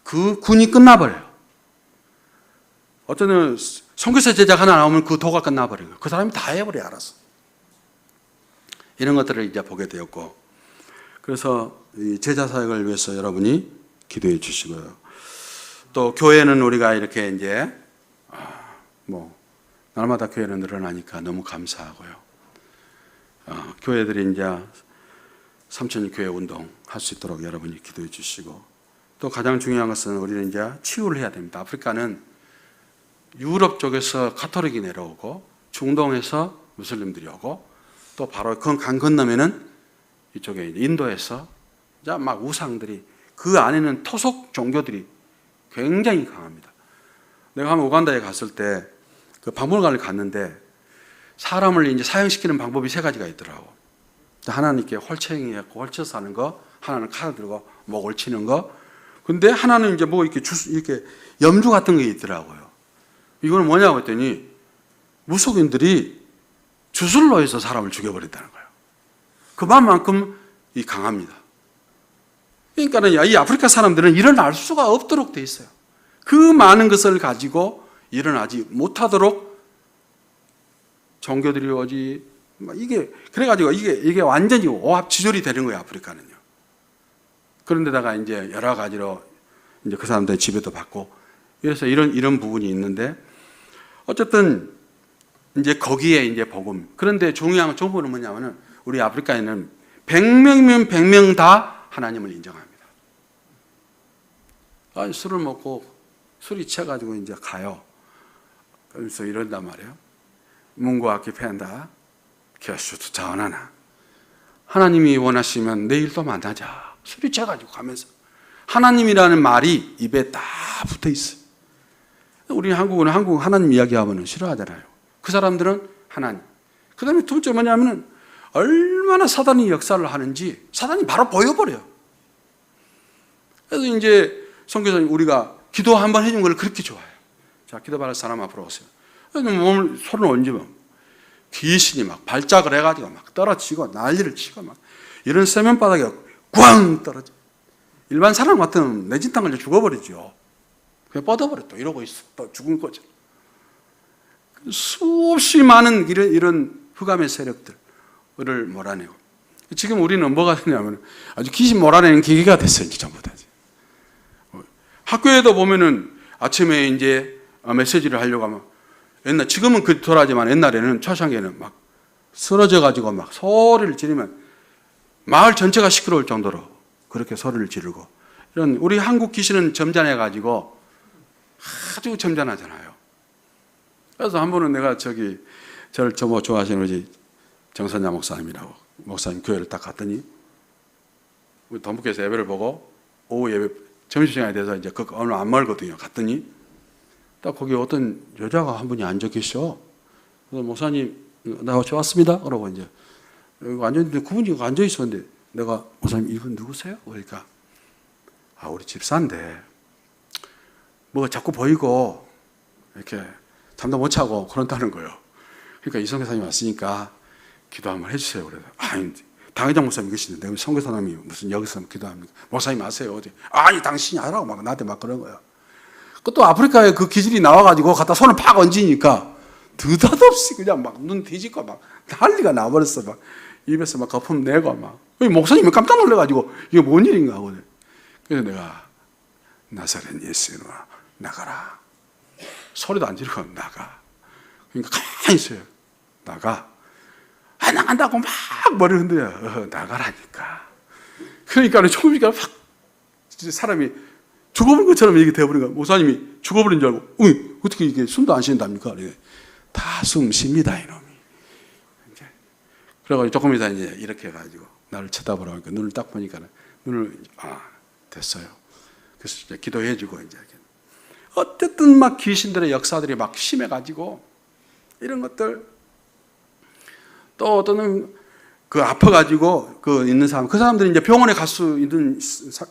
그 군이 끝나버려요. 어쩌면 선교사 제자가 하나 나오면 그 도가 끝나버려요. 그 사람이 다 해버려요, 알아서. 이런 것들을 이제 보게 되었고, 그래서 이 제자 사역을 위해서 여러분이 기도해 주시고요. 또 교회는 우리가 이렇게 이제 날마다 교회는 늘어나니까 너무 감사하고요. 교회들이 이제 삼천리 교회 운동 할 수 있도록 여러분이 기도해 주시고, 또 가장 중요한 것은 우리는 이제 치유를 해야 됩니다. 아프리카는 유럽 쪽에서 카톨릭이 내려오고 중동에서 무슬림들이 오고 또 바로 강 건너면은 이쪽에 인도에서 이제 막 우상들이 그 안에는 토속 종교들이 굉장히 강합니다. 내가 한번 우간다에 갔을 때 그 박물관을 갔는데 사람을 이제 사형시키는 방법이 3가지가 있더라고. 하나는 이렇게 홀챙이했고 홀쳐서 하는 거, 하나는 칼을 들고 목을 치는 거. 근데 하나는 이제 이렇게 염주 같은 게 있더라고요. 이거는 뭐냐고 했더니 무속인들이 주술로 해서 사람을 죽여버린다는 거예요. 그만큼 강합니다. 그러니까는 이 아프리카 사람들은 일어날 수가 없도록 돼 있어요. 그 많은 것을 가지고 일어나지 못하도록 종교들이 오지. 그래가지고 이게 완전히 오합지졸이 되는 거예요, 아프리카는요. 그런데다가 이제 여러 가지로 이제 그 사람들 지배도 받고, 그래서 이런 부분이 있는데, 어쨌든 이제 거기에 이제 복음. 그런데 중요한 정보는 뭐냐면은 우리 아프리카에는 100명이면 100명 다 하나님을 인정합니다. 술을 먹고 술이 취해가지고 이제 가요. 그래서 이런단 말이에요. 문과 기패한다. 교수도 자원하나. 하나님이 원하시면 내일 또 만나자. 술이 취해가지고 가면서 하나님이라는 말이 입에 딱 붙어 있어요. 우리 한국은 하나님 이야기하면 싫어하잖아요. 그 사람들은 하나님. 그 다음에 두 번째 뭐냐면은 얼마나 사단이 역사를 하는지 사단이 바로 보여버려요. 그래서 이제 선교사님 우리가 기도 한번 해준 걸 그렇게 좋아해요. 자, 기도받을 사람 앞으로 오세요. 몸을 손을 얹으면 귀신이 막 발작을 해가지고 막 떨어지고 난리를 치고 막 이런 세면바닥에 꽝 떨어져. 일반 사람 같으면 내진탕 걸려 죽어버리죠. 그냥 뻗어버려. 또 이러고 있어. 또 죽은 거죠. 수없이 많은 이런 흑암의 세력들을 몰아내고. 지금 우리는 뭐가 되냐면 아주 귀신 몰아내는 기계가 됐어요. 이제 전부 다. 학교에도 보면은 아침에 이제 메시지를 하려고 하면 지금은 그 덜하지만 옛날에는 초창기에는 막 쓰러져 가지고 막 소리를 지르면 마을 전체가 시끄러울 정도로 그렇게 소리를 지르고, 이런 우리 한국 귀신은 점잖해 가지고 아주 점잖하잖아요. 그래서 한 번은 내가 저를 좋아하시는 우리 정선자 목사님이라고 목사님 교회를 딱 갔더니 우리 동북에서 예배를 보고 오후 예배 점심시간에 돼서 이제 오늘 안 멀거든요. 갔더니 딱 거기 어떤 여자가 한 분이 앉아 계셔. 그래서 목사님 나 왔습니다. 그러고 이제 여기 앉았는데 그분이 앉아 있었는데 내가 목사님 이분 누구세요? 그러니까 우리 집사인데 뭐가 자꾸 보이고 이렇게 잠도 못 자고 그런다는 거예요. 그러니까 이 선교사님이 왔으니까 기도 한번 해주세요. 그래서 당회장 목사님 계시는데 선교사님이 무슨 여기서 기도합니까? 목사님 아세요? 어디? 아니 당신이 하라고 막 나한테 막 그런 거야. 또 아프리카에 그 기질이 나와가지고 갖다 손을 팍 얹으니까 느닷없이 그냥 막 눈 뒤집고 막 난리가 나버렸어. 막 입에서 막 거품 내고 막. 목사님이 깜짝 놀래가지고 이게 뭔 일인가 하거든. 그래서 내가 나사렛 예수님아 나가라. 소리도 안 지르고 나가. 그러니까 가만히 있어요. 나가. 나간다고 막 머리를 흔들어요. 나가라니까. 그러니까 조금 있니까 확 사람이 죽어버린 것처럼 이렇게 되어버린 거야. 목사님이 죽어버린 줄 알고 어떻게 이게 숨도 안 쉬는답니까? 다 숨 쉽니다 이놈이. 그래가지고 조금 있다 이제 이렇게 해가지고 나를 쳐다보라고 눈을 딱 보니까 눈을 됐어요. 그래서 이제 기도해주고 이제 어쨌든 막 귀신들의 역사들이 막 심해가지고 이런 것들 또 어떤 그 아파가지고 그 있는 사람 그 사람들이 이제 병원에 갈 수 있는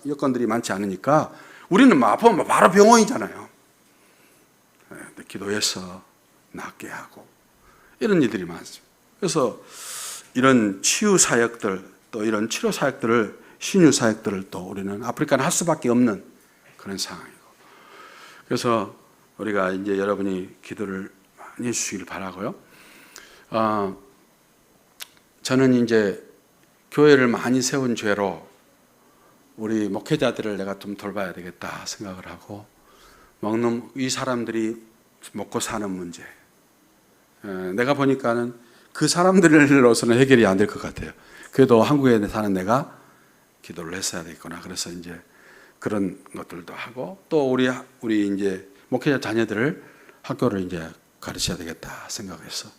여건들이 많지 않으니까 우리는 막 아프면 바로 병원이잖아요. 기도해서 낫게 하고 이런 일들이 많습니다. 그래서 이런 치유 사역들 또 이런 치료 사역들을 신유 사역들을 또 우리는 아프리카는 할 수밖에 없는 그런 상황이고, 그래서 우리가 이제 여러분이 기도를 많이 해주시길 바라고요. 저는 이제 교회를 많이 세운 죄로 우리 목회자들을 내가 좀 돌봐야 되겠다 생각을 하고, 먹는 이 사람들이 먹고 사는 문제, 내가 보니까는 그 사람들로서는 해결이 안 될 것 같아요. 그래도 한국에 사는 내가 기도를 했어야 되겠구나. 그래서 이제 그런 것들도 하고 또 우리 이제 목회자 자녀들을 학교를 이제 가르쳐야 되겠다 생각해서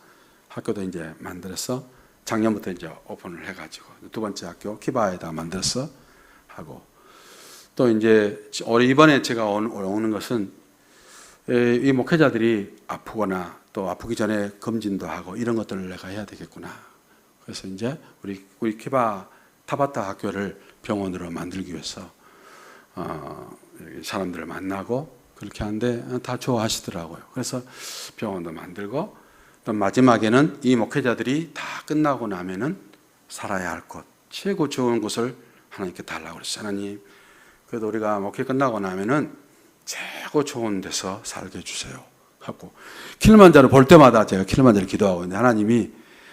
학교도 이제 만들어서 작년부터 이제 오픈을 해가지고 두 번째 학교 키바에다 만들어서 하고, 또 이제 이번에 제가 오는 것은 이 목회자들이 아프거나 또 아프기 전에 검진도 하고 이런 것들을 내가 해야 되겠구나. 그래서 이제 우리 키바 타바타 학교를 병원으로 만들기 위해서 사람들을 만나고 그렇게 하는데 다 좋아하시더라고요. 그래서 병원도 만들고 또 마지막에는 이 목회자들이 다 끝나고 나면은 살아야 할 곳, 최고 좋은 곳을 하나님께 달라고 그랬어요. 하나님, 그래도 우리가 목회 끝나고 나면은 최고 좋은 데서 살게 해주세요 하고, 킬리만자로 볼 때마다 제가 킬리만자로 기도하고 있는데 하나님이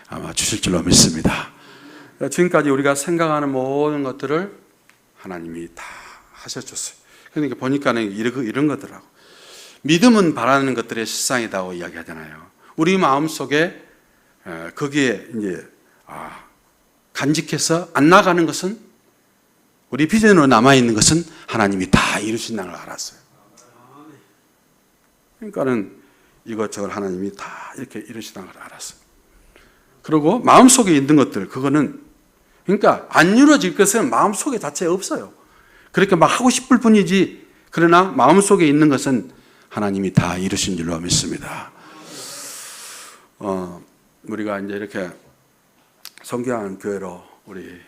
아마 주실 줄로 믿습니다. 지금까지 우리가 생각하는 모든 것들을 하나님이 다 하셔줬어요. 그러니까 보니까는 이런 거더라고. 믿음은 바라는 것들의 실상이다고 이야기하잖아요. 우리 마음 속에 거기에 이제 간직해서 안 나가는 것은, 우리 비전으로 남아 있는 것은 하나님이 다 이루신다는 걸 알았어요. 그러니까는 이것저것 하나님이 다 이렇게 이루신다는 걸 알았어요. 그리고 마음 속에 있는 것들, 그거는 그러니까 안 이루어질 것은 마음 속에 자체에 없어요. 그렇게 막 하고 싶을 뿐이지, 그러나 마음 속에 있는 것은 하나님이 다 이루신 줄로 믿습니다. 우리가 이제 이렇게 선교하는 교회로 우리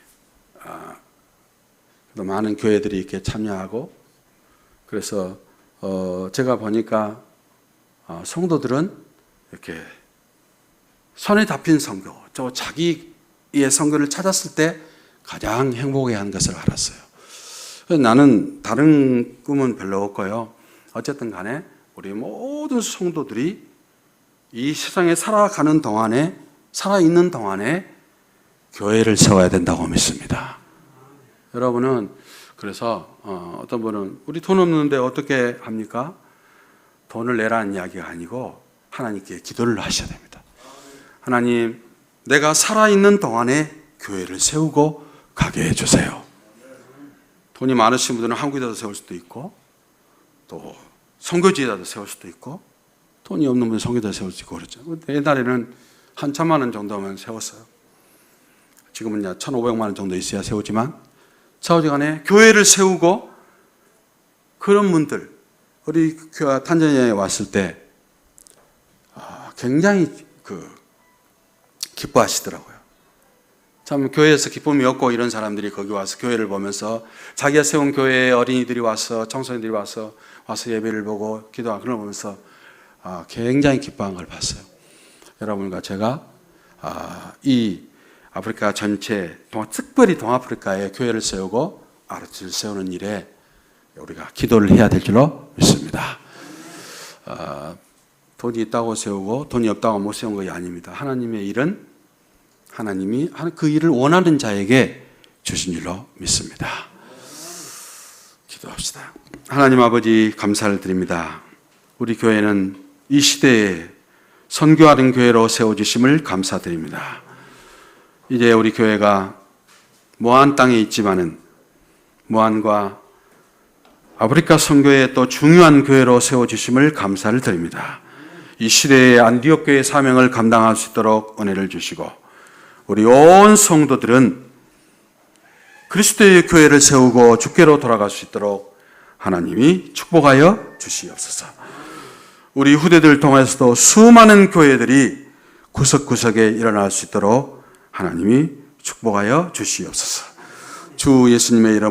또 많은 교회들이 이렇게 참여하고, 그래서 제가 보니까 성도들은 이렇게 손에 잡힌 선교, 저 자기의 선교를 찾았을 때 가장 행복해하는 것을 알았어요. 그래서 나는 다른 꿈은 별로 없고요. 어쨌든 간에 우리 모든 성도들이 이 세상에 살아가는 동안에, 살아있는 동안에 교회를 세워야 된다고 믿습니다. 여러분은 그래서 어떤 분은 우리 돈 없는데 어떻게 합니까? 돈을 내라는 이야기가 아니고 하나님께 기도를 하셔야 됩니다. 하나님, 내가 살아있는 동안에 교회를 세우고 가게 해주세요. 돈이 많으신 분들은 한국에다도 세울 수도 있고, 또 선교지에다도 세울 수도 있고, 돈이 없는 분은 선교지에다 세울 수 있고 그렇죠. 옛날에는 한 1,000만 원 정도면 세웠어요. 지금은 1,500만 원 정도 있어야 세우지만, 좌우지간에 교회를 세우고, 그런 분들, 우리 탄자니아에 왔을 때 굉장히 기뻐하시더라고요. 참 교회에서 기쁨이 없고 이런 사람들이 거기 와서 교회를 보면서 자기가 세운 교회에 어린이들이 와서 청소년들이 와서 예배를 보고 기도하고 그런 걸 보면서 굉장히 기뻐한 걸 봤어요. 여러분과 제가 이 아프리카 전체, 특별히 동아프리카에 교회를 세우고 아르츠를 세우는 일에 우리가 기도를 해야 될 줄로 믿습니다. 돈이 있다고 세우고 돈이 없다고 못 세운 것이 아닙니다. 하나님의 일은 하나님이 그 일을 원하는 자에게 주신 줄로 믿습니다. 기도합시다. 하나님 아버지, 감사를 드립니다. 우리 교회는 이 시대에 선교하는 교회로 세워주심을 감사드립니다. 이제 우리 교회가 모한 땅에 있지만은 모한과 아프리카 선교의 또 중요한 교회로 세워주심을 감사를 드립니다. 이 시대의 안디옥 교회의 사명을 감당할 수 있도록 은혜를 주시고, 우리 온 성도들은 그리스도의 교회를 세우고 주께로 돌아갈 수 있도록 하나님이 축복하여 주시옵소서. 우리 후대들 통해서도 수많은 교회들이 구석구석에 일어날 수 있도록 하나님이 축복하여 주시옵소서. 주 예수님의 이름